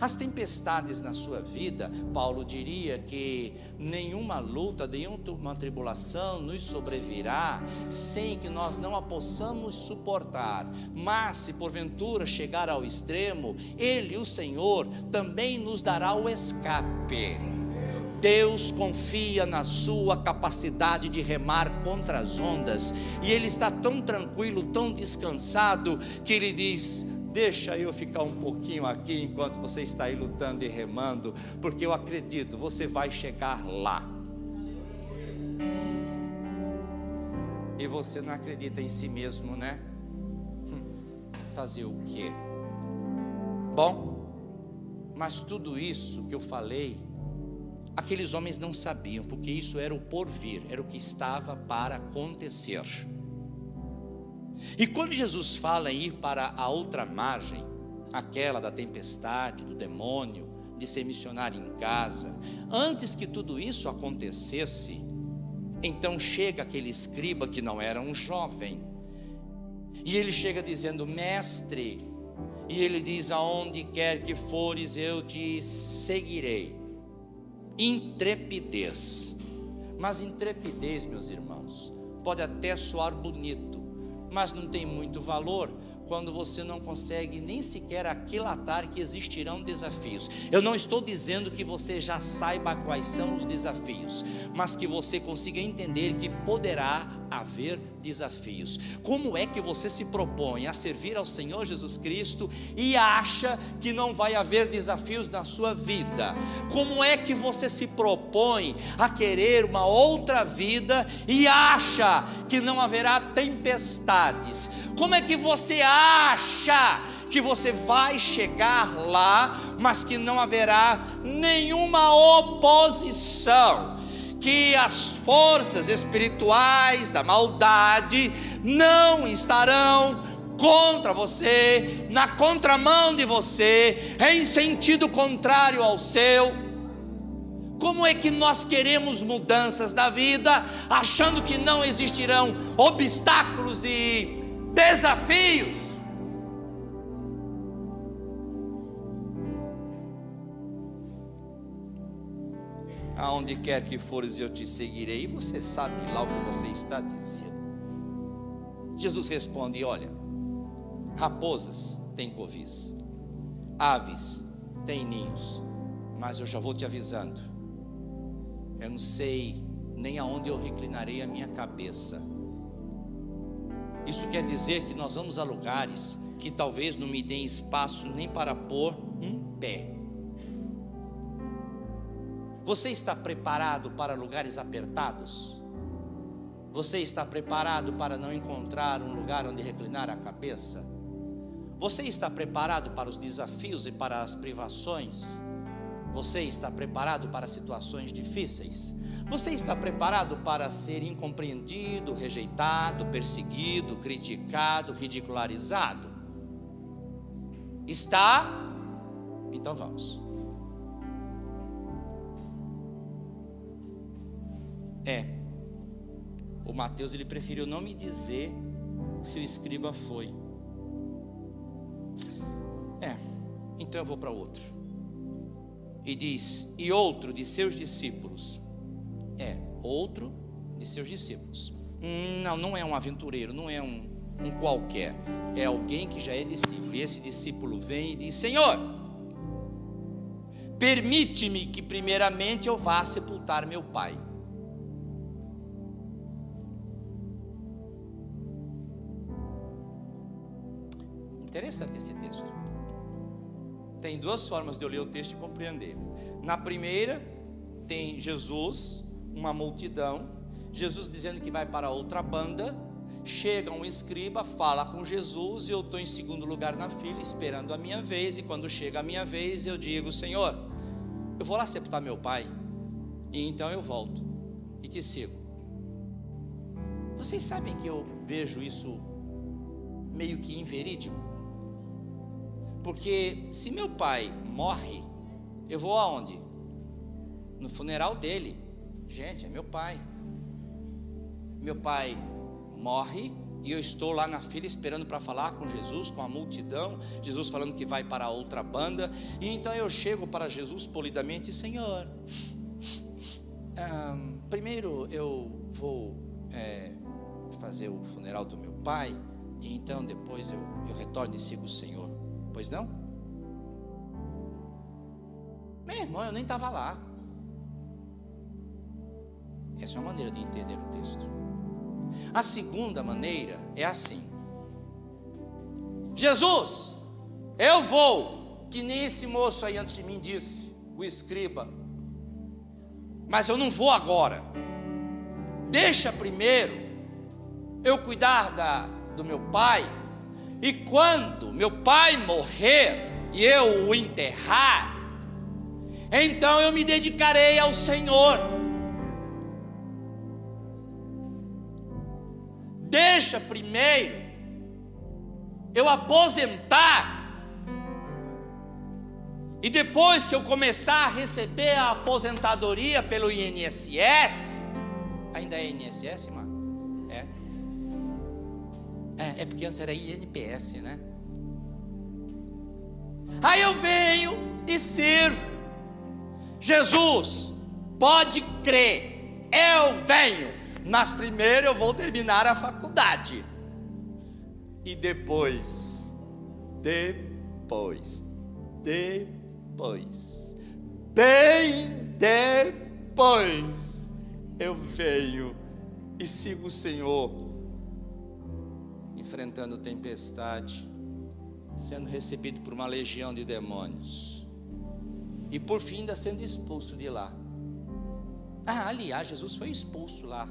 As tempestades na sua vida, Paulo diria que nenhuma luta, nenhuma tribulação nos sobrevirá sem que nós não a possamos suportar. Mas se porventura chegar ao extremo, Ele, o Senhor, também nos dará o escape. Deus confia na sua capacidade de remar contra as ondas, e Ele está tão tranquilo, tão descansado, que Ele diz: deixa eu ficar um pouquinho aqui enquanto você está aí lutando e remando, porque eu acredito, você vai chegar lá. E você não acredita em si mesmo, né? Fazer o quê? Bom, mas tudo isso que eu falei, aqueles homens não sabiam, porque isso era o porvir, era o que estava para acontecer. E quando Jesus fala em ir para a outra margem, aquela da tempestade, do demônio, de ser missionário em casa, antes que tudo isso acontecesse, então chega aquele escriba que não era um jovem, e ele chega dizendo: mestre, e ele diz: aonde quer que fores eu te seguirei. Intrepidez. Mas intrepidez, meus irmãos, pode até soar bonito, mas não tem muito valor quando você não consegue nem sequer aquilatar que existirão desafios. Eu não estou dizendo que você já saiba quais são os desafios, mas que você consiga entender que poderá haver desafios. Como é que você se propõe a servir ao Senhor Jesus Cristo e acha que não vai haver desafios na sua vida? Como é que você se propõe a querer uma outra vida e acha que não haverá tempestades? Como é que você acha que você vai chegar lá, mas que não haverá nenhuma oposição? Que as forças espirituais da maldade não estarão contra você, na contramão de você, em sentido contrário ao seu. Como é que nós queremos mudanças da vida, achando que não existirão obstáculos e desafios? Aonde quer que fores, eu te seguirei. E você sabe lá o que você está dizendo. Jesus responde: olha, raposas têm covis, aves têm ninhos, mas eu já vou te avisando, eu não sei nem aonde eu reclinarei a minha cabeça. Isso quer dizer que nós vamos a lugares que talvez não me deem espaço nem para pôr um pé. Você está preparado para lugares apertados? Você está preparado para não encontrar um lugar onde reclinar a cabeça? Você está preparado para os desafios e para as privações? Você está preparado para situações difíceis? Você está preparado para ser incompreendido, rejeitado, perseguido, criticado, ridicularizado? Está? Então vamos. O Mateus, ele preferiu não me dizer se o escriba foi. Então eu vou para outro. E diz: e outro de seus discípulos. Outro de seus discípulos. Não é um aventureiro, não é um qualquer. É alguém que já é discípulo. E esse discípulo vem e diz: Senhor, permite-me que primeiramente eu vá sepultar meu pai. Interessante esse texto. Tem duas formas de eu ler o texto e compreender. Na primeira, tem Jesus, uma multidão, Jesus dizendo que vai para outra banda. Chega um escriba, fala com Jesus, e eu estou em segundo lugar na fila, esperando a minha vez. E quando chega a minha vez, eu digo: Senhor, eu vou lá sepultar meu pai, e então eu volto e te sigo. Vocês sabem que eu vejo isso meio que inverídico? Porque se meu pai morre, eu vou aonde? No funeral dele. Gente, é meu pai. Meu pai morre e eu estou lá na fila esperando para falar com Jesus, com a multidão. Jesus falando que vai para outra banda. E então eu chego para Jesus polidamente: Senhor, primeiro eu vou fazer o funeral do meu pai, e então depois eu retorno e sigo o Senhor. Pois não? Meu irmão, eu nem estava lá. Essa é uma maneira de entender o texto. A segunda maneira é assim: Jesus, eu vou, que nem esse moço aí antes de mim disse, o escriba, mas eu não vou agora. Deixa primeiro eu cuidar do meu pai. E quando meu pai morrer e eu o enterrar, então eu me dedicarei ao Senhor. Deixa primeiro eu aposentar, e depois que eu começar a receber a aposentadoria pelo INSS, ainda é INSS, mano? É porque antes era INPS, né? Aí eu venho e sirvo. Jesus, pode crer, eu venho, mas primeiro eu vou terminar a faculdade. E depois, bem depois, eu venho e sigo o Senhor, enfrentando tempestade, sendo recebido por uma legião de demônios, e por fim ainda sendo expulso de lá. Aliás, Jesus foi expulso lá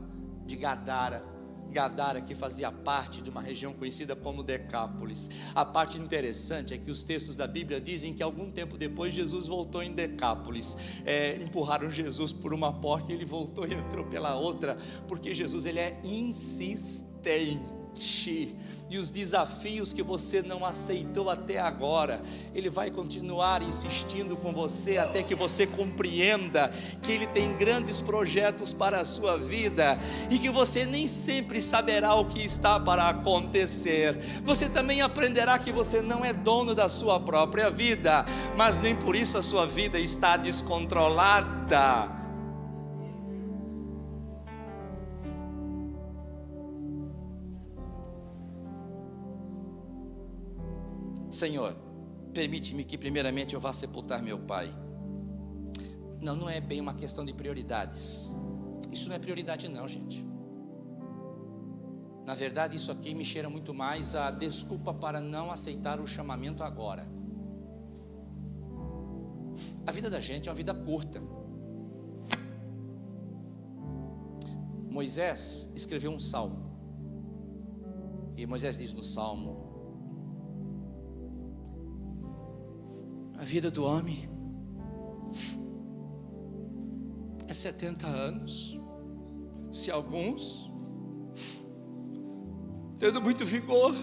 de Gadara, que fazia parte de uma região conhecida como Decápolis. A parte interessante é que os textos da Bíblia dizem que algum tempo depois Jesus voltou em Decápolis. Empurraram Jesus por uma porta e ele voltou e entrou pela outra, porque Jesus, ele é insistente. E os desafios que você não aceitou até agora, Ele vai continuar insistindo com você até que você compreenda que Ele tem grandes projetos para a sua vida e que você nem sempre saberá o que está para acontecer. Você também aprenderá que você não é dono da sua própria vida, mas nem por isso a sua vida está descontrolada. Senhor, permite-me que primeiramente eu vá sepultar meu pai. Não é bem uma questão de prioridades. Isso não é prioridade não, gente. Na verdade, isso aqui me cheira muito mais a desculpa para não aceitar o chamamento agora. A vida da gente é uma vida curta. Moisés escreveu um salmo. E Moisés diz no salmo: a vida do homem é 70 anos, se alguns, tendo muito vigor,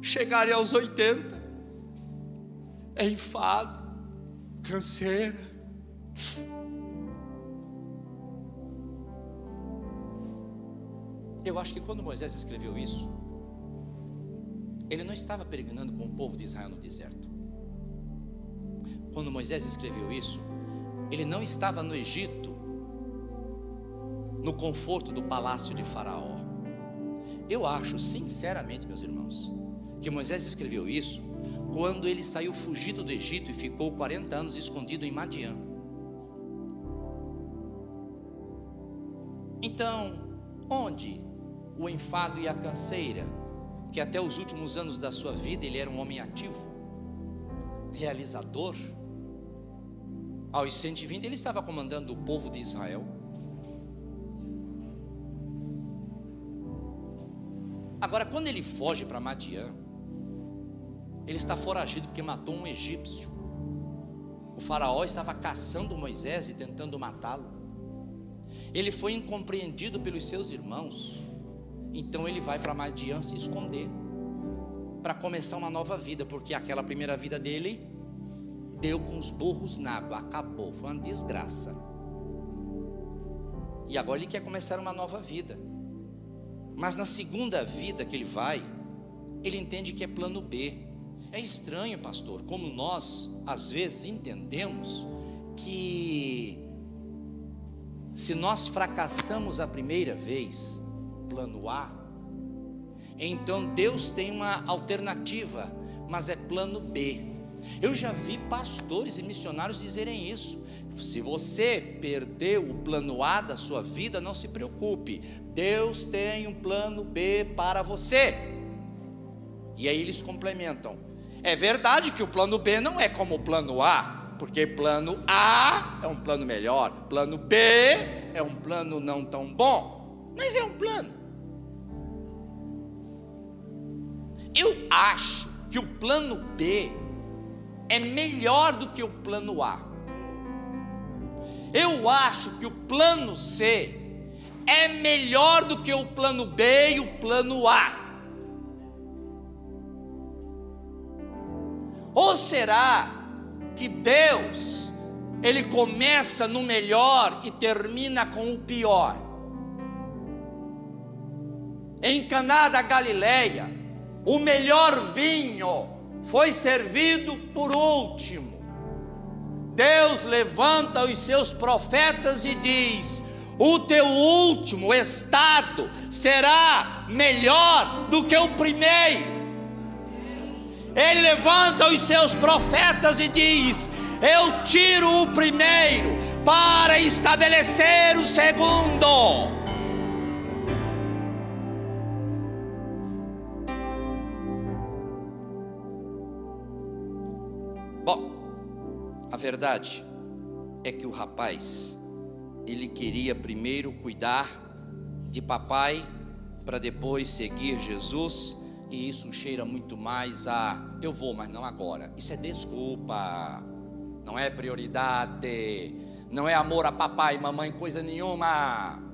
chegarem aos 80, é enfado, canseira. Eu acho que quando Moisés escreveu isso, ele não estava peregrinando com o povo de Israel no deserto. Quando Moisés escreveu isso, ele não estava no Egito, no conforto do palácio de Faraó. Eu acho, sinceramente, meus irmãos, que Moisés escreveu isso quando ele saiu fugido do Egito e ficou 40 anos escondido em Madiã. Então, onde o enfado e a canseira, que até os últimos anos da sua vida ele era um homem ativo, realizador, aos 120 ele estava comandando o povo de Israel. Agora, quando ele foge para Madiã, ele está foragido porque matou um egípcio. O faraó estava caçando Moisés e tentando matá-lo. Ele foi incompreendido pelos seus irmãos. Então ele vai para Madiã se esconder, para começar uma nova vida, porque aquela primeira vida dele deu com os burros na água, acabou, foi uma desgraça. E agora ele quer começar uma nova vida. Mas na segunda vida que ele vai, ele entende que é plano B. É estranho, pastor, como nós às vezes entendemos que se nós fracassamos a primeira vez, plano A, então Deus tem uma alternativa, mas é plano B. Eu já vi pastores e missionários dizerem isso. Se você perdeu o plano A da sua vida, não se preocupe, Deus tem um plano B para você. E aí eles complementam: é verdade que o plano B não é como o plano A, porque plano A é um plano melhor, plano B é um plano não tão bom, mas é um plano. Eu acho que o plano B é melhor do que o plano A. Eu acho que o plano C é melhor do que o plano B e o plano A. Ou será que Deus, Ele começa no melhor e termina com o pior? Em Caná da Galileia, o melhor vinho foi servido por último. Deus levanta os seus profetas e diz: o teu último estado será melhor do que o primeiro. Ele levanta os seus profetas e diz: eu tiro o primeiro para estabelecer o segundo. A verdade é que o rapaz, ele queria primeiro cuidar de papai, para depois seguir Jesus, e isso cheira muito mais a eu vou, mas não agora. Isso é desculpa, não é prioridade, não é amor a papai e mamãe, coisa nenhuma.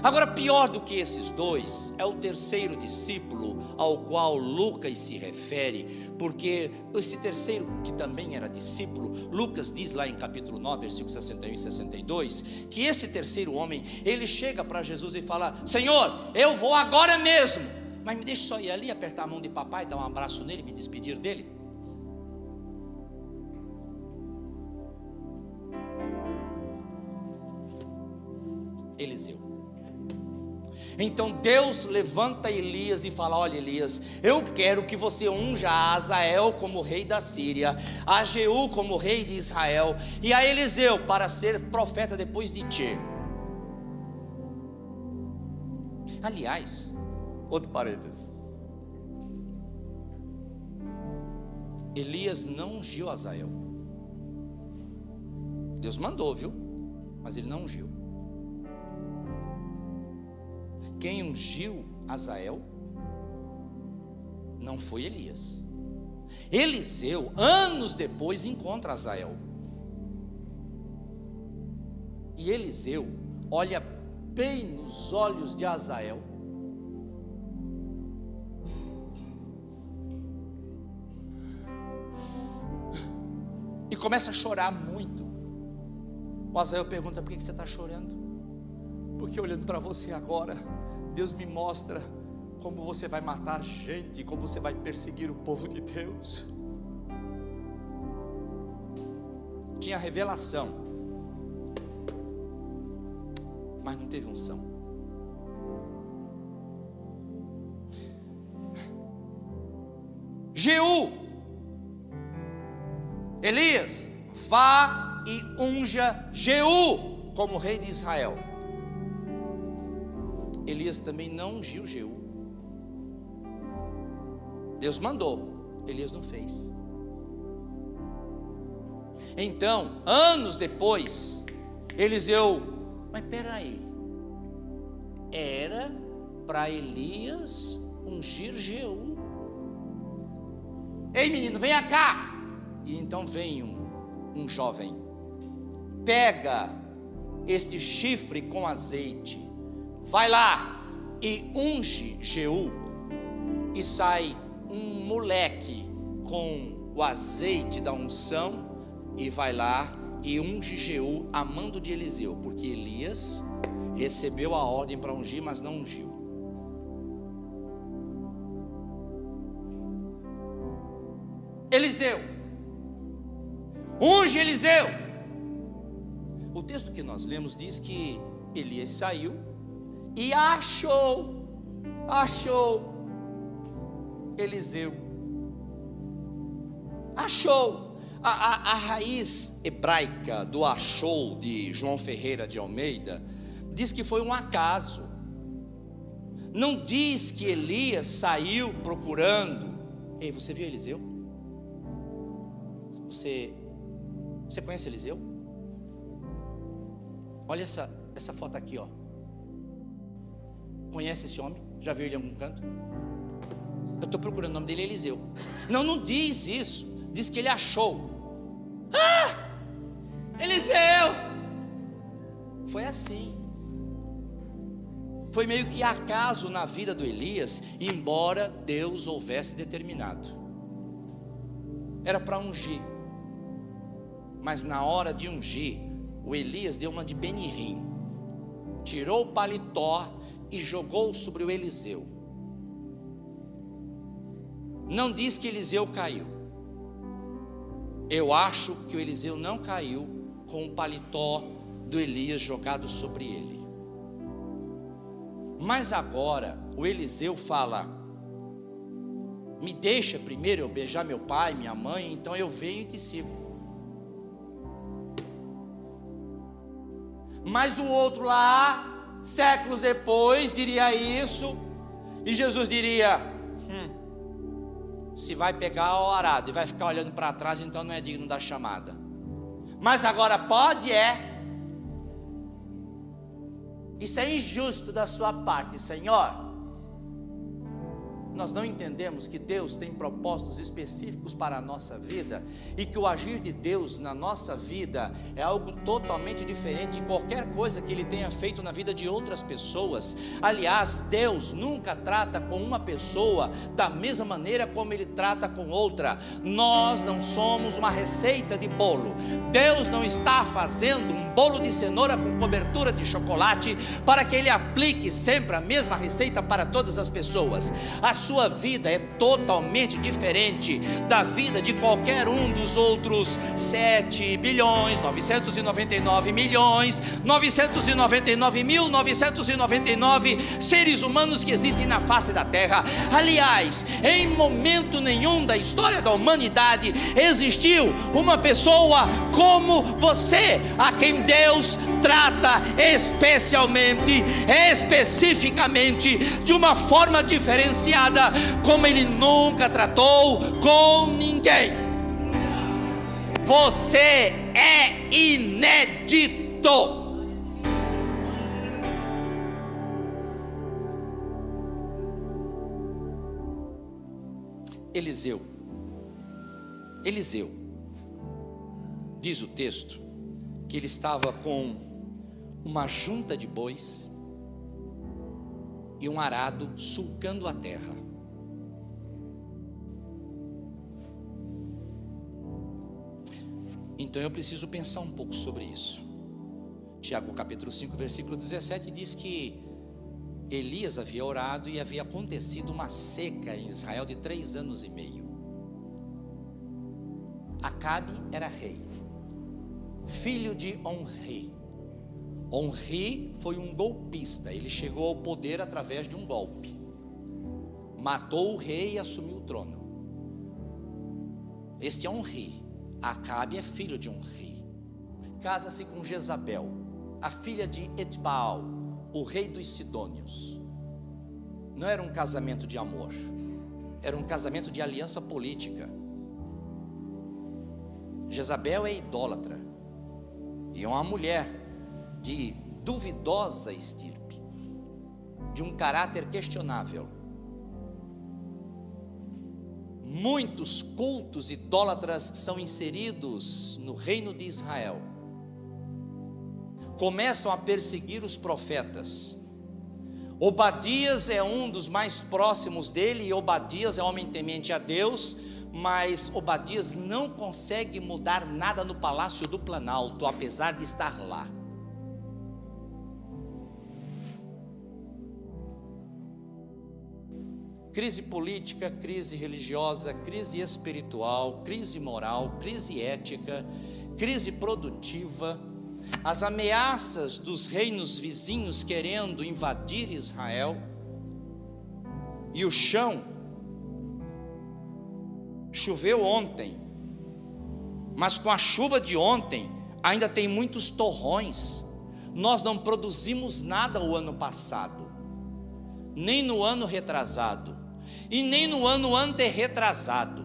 Agora, pior do que esses dois é o terceiro discípulo ao qual Lucas se refere, porque esse terceiro, que também era discípulo, Lucas diz lá em capítulo 9, versículos 61 e 62, que esse terceiro homem, ele chega para Jesus e fala: Senhor, eu vou agora mesmo, mas me deixe só ir ali, apertar a mão de papai, dar um abraço nele, me despedir dele. Eliseu. Então Deus levanta Elias e fala: olha, Elias, eu quero que você unja a Azael como rei da Síria, a Jeú como rei de Israel, e a Eliseu para ser profeta depois de ti. Aliás, outro parênteses, Elias não ungiu Azael. Deus mandou, viu? Mas ele não ungiu. Quem ungiu Azael não foi Elias. Eliseu, anos depois, encontra Azael. E Eliseu olha bem nos olhos de Azael e começa a chorar muito. O Azael pergunta: por que você está chorando? Porque olhando para você agora, Deus me mostra como você vai matar gente, como você vai perseguir o povo de Deus. Tinha revelação, mas não teve unção. Jeú, Elias, vá e unja Jeú como rei de Israel. Elias também não ungiu Jeú. Deus mandou, Elias não fez. Então, anos depois, Eliseu: mas peraí, era para Elias ungir Jeú. Ei menino, venha cá. E então vem um jovem, pega este chifre com azeite, vai lá e unge Jeú, e sai um moleque com o azeite da unção, e vai lá e unge Jeú a mando de Eliseu, porque Elias recebeu a ordem para ungir, mas não ungiu. Eliseu, unge Eliseu. O texto que nós lemos diz que Elias saiu e achou Eliseu. Achou. A raiz hebraica do achou de João Ferreira de Almeida diz que foi um acaso. Não diz que Elias saiu procurando. Ei, você viu Eliseu? Você conhece Eliseu? Olha essa foto aqui, ó. Conhece esse homem? Já viu ele em algum canto? Eu estou procurando, o nome dele é Eliseu. Não diz isso. Diz que ele achou. Eliseu! Foi assim. Foi meio que acaso na vida do Elias, embora Deus houvesse determinado. Era para ungir. Mas na hora de ungir, o Elias deu uma de Benihim. Tirou o paletó e jogou sobre o Eliseu. Não diz que Eliseu caiu. Eu acho que o Eliseu não caiu com o paletó do Elias jogado sobre ele. Mas agora o Eliseu fala: me deixa primeiro eu beijar meu pai, minha mãe, então eu venho e te sigo. Mas o outro lá, séculos depois, diria isso, e Jesus diria: Se vai pegar o arado e vai ficar olhando para trás, então não é digno da chamada. Mas agora pode, Isso é injusto da sua parte, Senhor. Nós não entendemos que Deus tem propósitos específicos para a nossa vida, e que o agir de Deus na nossa vida é algo totalmente diferente de qualquer coisa que Ele tenha feito na vida de outras pessoas. Aliás, Deus nunca trata com uma pessoa da mesma maneira como Ele trata com outra. Nós não somos uma receita de bolo. Deus não está fazendo um bolo de cenoura com cobertura de chocolate para que Ele aplique sempre a mesma receita para todas as pessoas. A sua vida é totalmente diferente da vida de qualquer um dos outros 7.999.999.999 seres humanos que existem na face da terra. Aliás, em momento nenhum da história da humanidade existiu uma pessoa como você, a quem Deus trata especificamente, de uma forma diferenciada, como Ele nunca tratou com ninguém. Você é inédito. Eliseu, diz o texto que ele estava com uma junta de bois e um arado sulcando a terra. Então eu preciso pensar um pouco sobre isso. Tiago capítulo 5 versículo 17 diz que Elias havia orado e havia acontecido uma seca em Israel de 3 anos e meio. Acabe era rei, filho de Omri. Omri foi um golpista. Ele chegou ao poder através de um golpe, matou o rei e assumiu o trono. Este é Omri. Acabe é filho de Omri. Casa-se com Jezabel, a filha de Etbaal, o rei dos Sidônios. Não era um casamento de amor, era um casamento de aliança política. Jezabel é idólatra e é uma mulher de duvidosa estirpe, de um caráter questionável. Muitos cultos idólatras são inseridos no reino de Israel. Começam a perseguir os profetas. Obadias é um dos mais próximos dele, e Obadias é homem temente a Deus, mas Obadias não consegue mudar nada no palácio do Planalto, apesar de estar lá. Crise política, crise religiosa, crise espiritual, crise moral, crise ética, crise produtiva, as ameaças dos reinos vizinhos querendo invadir Israel, e o chão. Choveu ontem, mas com a chuva de ontem ainda tem muitos torrões. Nós não produzimos nada o ano passado, nem no ano retrasado, e nem no ano anterretrasado.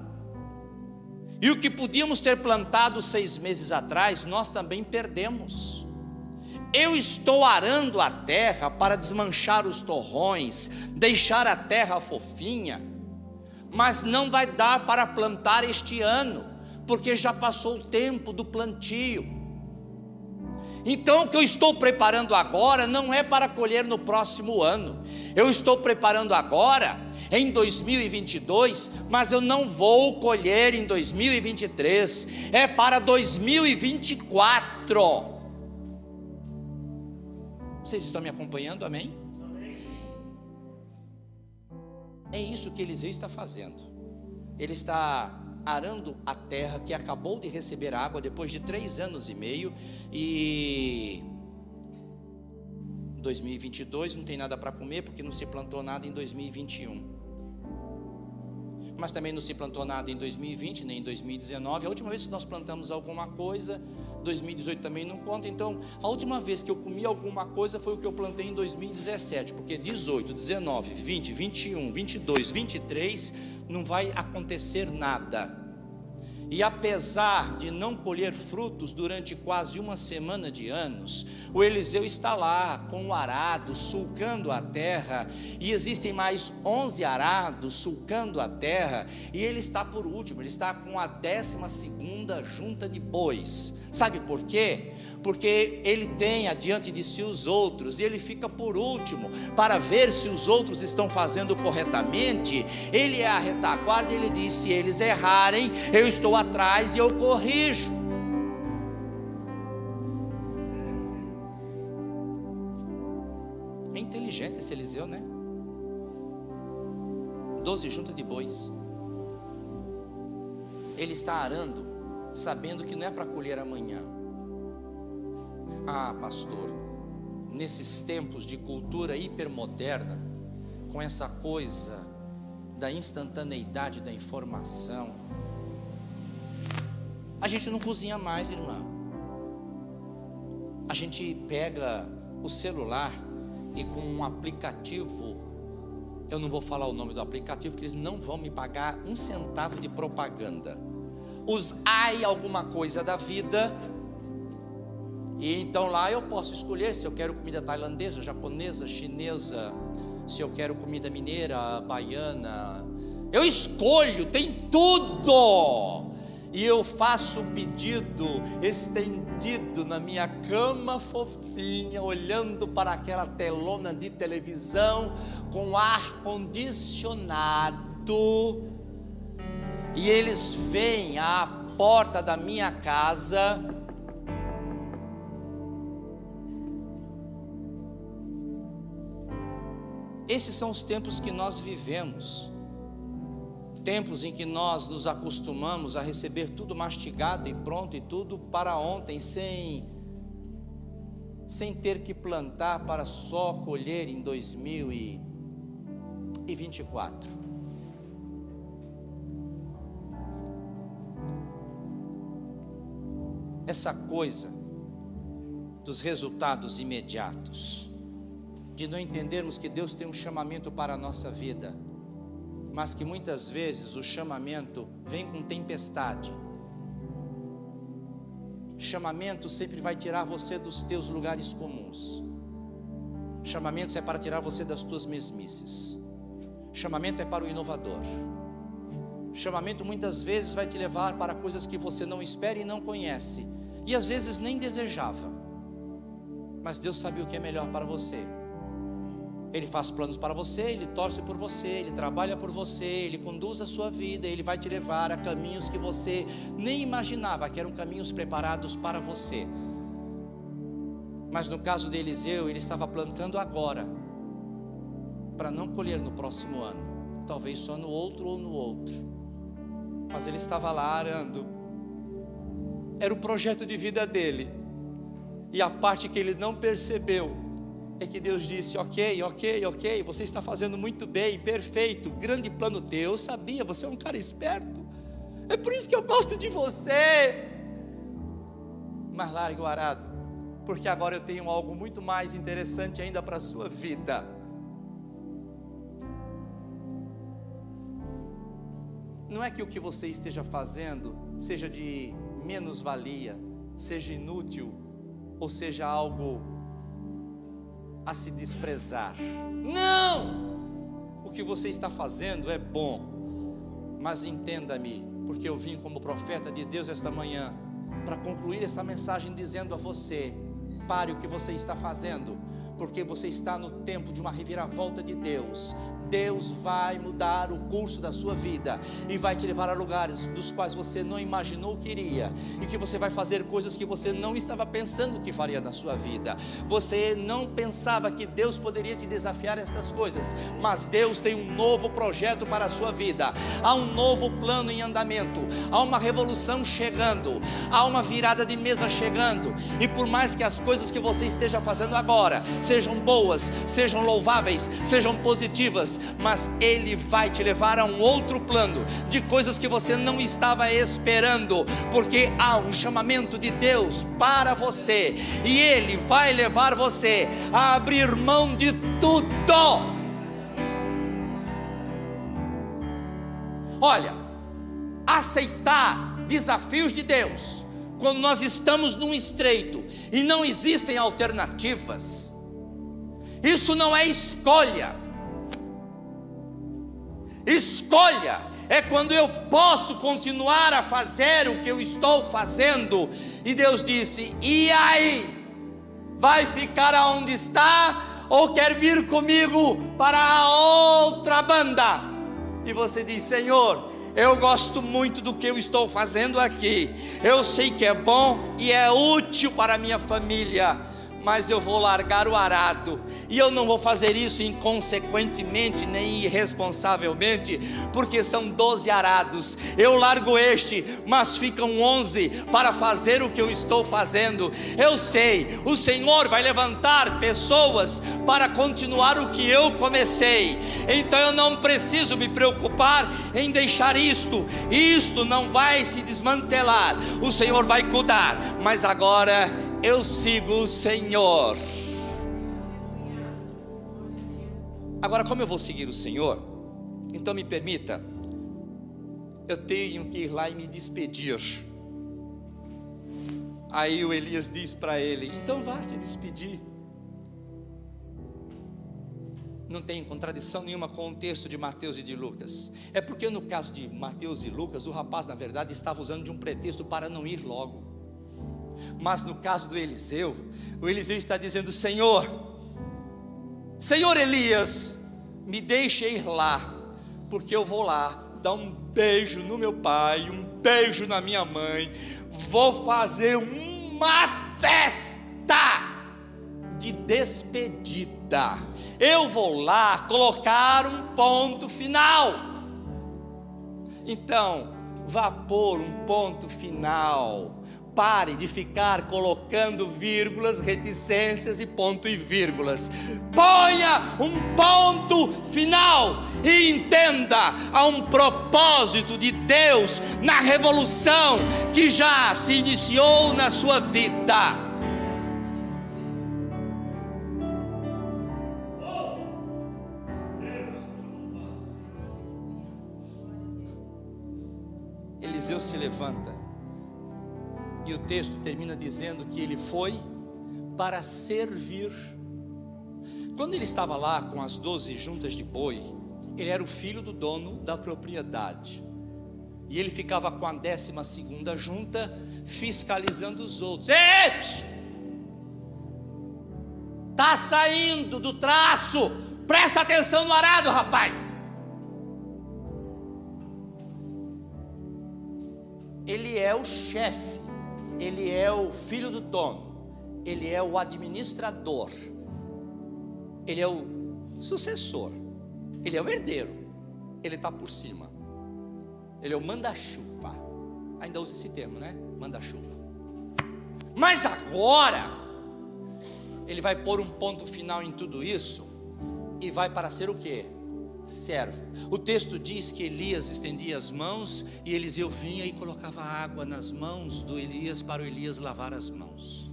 E o que podíamos ter plantado 6 meses atrás, nós também perdemos. Eu estou arando a terra para desmanchar os torrões, deixar a terra fofinha, mas não vai dar para plantar este ano, porque já passou o tempo do plantio. Então o que eu estou preparando agora não é para colher no próximo ano. Eu estou preparando agora em 2022, mas eu não vou colher em 2023, é para 2024. Vocês estão me acompanhando? Amém? É isso que Eliseu está fazendo. Ele está arando a terra que acabou de receber água depois de 3 anos e meio, e 2022 não tem nada para comer, porque não se plantou nada em 2021. Mas também não se plantou nada em 2020, nem em 2019. A última vez que nós plantamos alguma coisa, 2018 também não conta. Então, a última vez que eu comi alguma coisa foi o que eu plantei em 2017, porque 18, 19, 20, 21, 22, 23, não vai acontecer nada. E apesar de não colher frutos durante quase uma semana de anos, o Eliseu está lá com o arado, sulcando a terra, e existem mais 11 arados sulcando a terra, e ele está por último, ele está com a 12ª junta de bois. Sabe por quê? Porque ele tem adiante de si os outros, e ele fica por último, para ver se os outros estão fazendo corretamente. Ele é a retaguarda, e ele diz: se eles errarem, eu estou atrás e eu corrijo. É inteligente esse Eliseu, né? 12 juntas de bois. Ele está arando, sabendo que não é para colher amanhã. Ah, pastor, nesses tempos de cultura hipermoderna, com essa coisa da instantaneidade da informação, a gente não cozinha mais, irmã. A gente pega o celular e com um aplicativo, eu não vou falar o nome do aplicativo, porque eles não vão me pagar um centavo de propaganda. Os AI alguma coisa da vida. E então lá eu posso escolher se eu quero comida tailandesa, japonesa, chinesa, se eu quero comida mineira, baiana. Eu escolho, tem tudo. E eu faço o pedido estendido na minha cama fofinha, olhando para aquela telona de televisão com ar condicionado. E eles vêm à porta da minha casa. Esses são os tempos que nós vivemos, tempos em que nós nos acostumamos a receber tudo mastigado e pronto, e tudo para ontem, sem ter que plantar para só colher em 2024. Essa coisa dos resultados imediatos, de não entendermos que Deus tem um chamamento para a nossa vida, mas que muitas vezes o chamamento vem com tempestade. Chamamento sempre vai tirar você dos teus lugares comuns. Chamamento é para tirar você das tuas mesmices. Chamamento é para o inovador. Chamamento muitas vezes vai te levar para coisas que você não espera e não conhece, e às vezes nem desejava, mas Deus sabia o que é melhor para você. Ele faz planos para você, Ele torce por você, Ele trabalha por você, Ele conduz a sua vida, Ele vai te levar a caminhos que você nem imaginava que eram caminhos preparados para você. Mas no caso de Eliseu, ele estava plantando agora, para não colher no próximo ano, talvez só no outro ou no outro, mas ele estava lá arando. Era o projeto de vida dele, e a parte que ele não percebeu é que Deus disse: ok, você está fazendo muito bem, perfeito, grande plano teu, eu sabia, você é um cara esperto, é por isso que eu gosto de você, mas largue o arado, porque agora eu tenho algo muito mais interessante ainda para a sua vida. Não é que o que você esteja fazendo seja de menos valia, seja inútil, ou seja algo a se desprezar. Não! O que você está fazendo é bom, mas entenda-me, porque eu vim como profeta de Deus esta manhã para concluir essa mensagem dizendo a você: pare o que você está fazendo, porque você está no tempo de uma reviravolta de Deus. Deus vai mudar o curso da sua vida e vai te levar a lugares dos quais você não imaginou que iria, e que você vai fazer coisas que você não estava pensando que faria na sua vida. Você não pensava que Deus poderia te desafiar estas coisas, mas Deus tem um novo projeto para a sua vida. Há um novo plano em andamento, há uma revolução chegando, há uma virada de mesa chegando, e por mais que as coisas que você esteja fazendo agora sejam boas, sejam louváveis, sejam positivas, mas Ele vai te levar a um outro plano, de coisas que você não estava esperando, porque há um chamamento de Deus para você, e Ele vai levar você a abrir mão de tudo. Olha, aceitar desafios de Deus, quando nós estamos num estreito e não existem alternativas, isso não é escolha. Escolha é quando eu posso continuar a fazer o que eu estou fazendo. E Deus disse: e aí? Vai ficar aonde está ou quer vir comigo para a outra banda? E você diz: Senhor, eu gosto muito do que eu estou fazendo aqui, eu sei que é bom e é útil para a minha família, mas eu vou largar o arado, e eu não vou fazer isso inconsequentemente nem irresponsavelmente, porque são 12 arados, eu largo este, mas ficam 11 para fazer o que eu estou fazendo. Eu sei, o Senhor vai levantar pessoas para continuar o que eu comecei, então eu não preciso me preocupar em deixar isto não vai se desmantelar, o Senhor vai cuidar, mas agora eu sigo o Senhor. Agora, como eu vou seguir o Senhor, então me permita, eu tenho que ir lá e me despedir. Aí o Elias diz para ele: então vá se despedir. Não tem contradição nenhuma com o texto de Mateus e de Lucas. É porque no caso de Mateus e Lucas, o rapaz na verdade estava usando de um pretexto para não ir logo. Mas no caso do Eliseu, o Eliseu está dizendo: Senhor Elias, me deixe ir lá, porque eu vou lá dar um beijo no meu pai, um beijo na minha mãe, vou fazer uma festa de despedida, eu vou lá colocar um ponto final. Então, vá pôr um ponto final. Pare de ficar colocando vírgulas, reticências e ponto e vírgulas. Ponha um ponto final e entenda: há um propósito de Deus na revolução que já se iniciou na sua vida. Eliseu se levanta. E o texto termina dizendo que ele foi para servir. Quando ele estava lá com as 12 juntas de boi, ele era o filho do dono da propriedade. E ele ficava com a 12ª junta, fiscalizando os outros. Está saindo do traço, presta atenção no arado, rapaz. Ele é o chefe. Ele é o filho do dono, ele é o administrador, ele é o sucessor, ele é o herdeiro, ele está por cima, ele é o manda-chuva. Ainda usa esse termo, né? Manda-chuva. Mas agora ele vai pôr um ponto final em tudo isso e vai para ser o quê? Servo. O texto diz que Elias estendia as mãos e Eliseu vinha e colocava água nas mãos do Elias para o Elias lavar as mãos.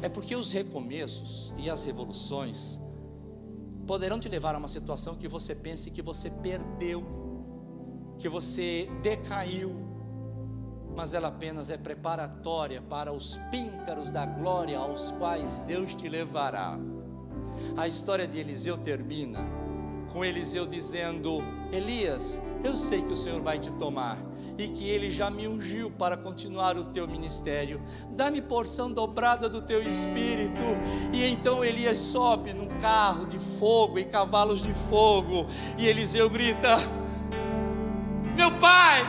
É porque os recomeços e as revoluções poderão te levar a uma situação que você pense que você perdeu, que você decaiu, mas ela apenas é preparatória para os píncaros da glória aos quais Deus te levará. A história de Eliseu termina com Eliseu dizendo: Elias, eu sei que o Senhor vai te tomar e que Ele já me ungiu para continuar o teu ministério, dá-me porção dobrada do teu espírito. E então Elias sobe num carro de fogo e cavalos de fogo, e Eliseu grita: meu pai,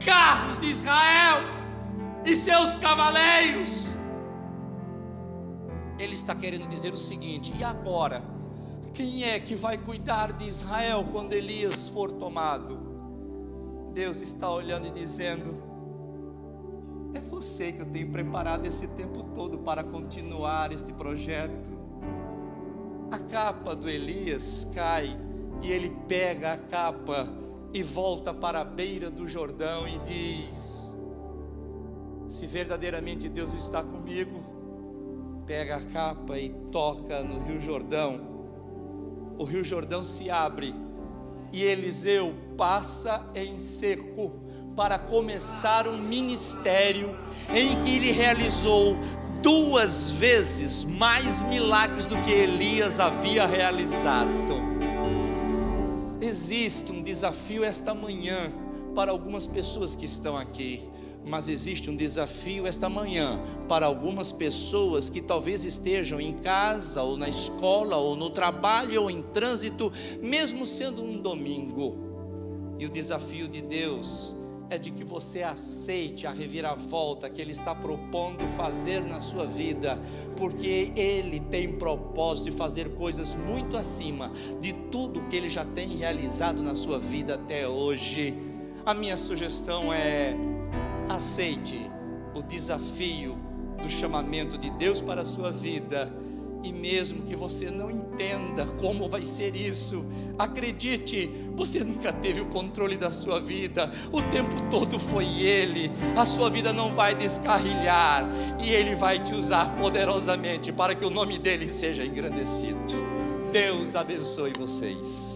carros de Israel e seus cavaleiros. Ele está querendo dizer o seguinte: e agora? Quem é que vai cuidar de Israel quando Elias for tomado? Deus está olhando e dizendo: é você que eu tenho preparado esse tempo todo para continuar este projeto. A capa do Elias cai e ele pega a capa e volta para a beira do Jordão e diz: se verdadeiramente Deus está comigo, pega a capa e toca no Rio Jordão, o Rio Jordão se abre e Eliseu passa em seco para começar um ministério em que ele realizou 2 vezes mais milagres do que Elias havia realizado. Existe um desafio esta manhã para algumas pessoas que estão aqui, mas existe um desafio esta manhã para algumas pessoas que talvez estejam em casa, ou na escola, ou no trabalho, ou em trânsito, mesmo sendo um domingo. E o desafio de Deus é de que você aceite a reviravolta que Ele está propondo fazer na sua vida, porque Ele tem propósito de fazer coisas muito acima de tudo que Ele já tem realizado na sua vida até hoje. A minha sugestão é: aceite o desafio do chamamento de Deus para a sua vida, e mesmo que você não entenda como vai ser isso, acredite, você nunca teve o controle da sua vida, o tempo todo foi Ele. A sua vida não vai descarrilhar, e Ele vai te usar poderosamente para que o nome dEle seja engrandecido. Deus abençoe vocês.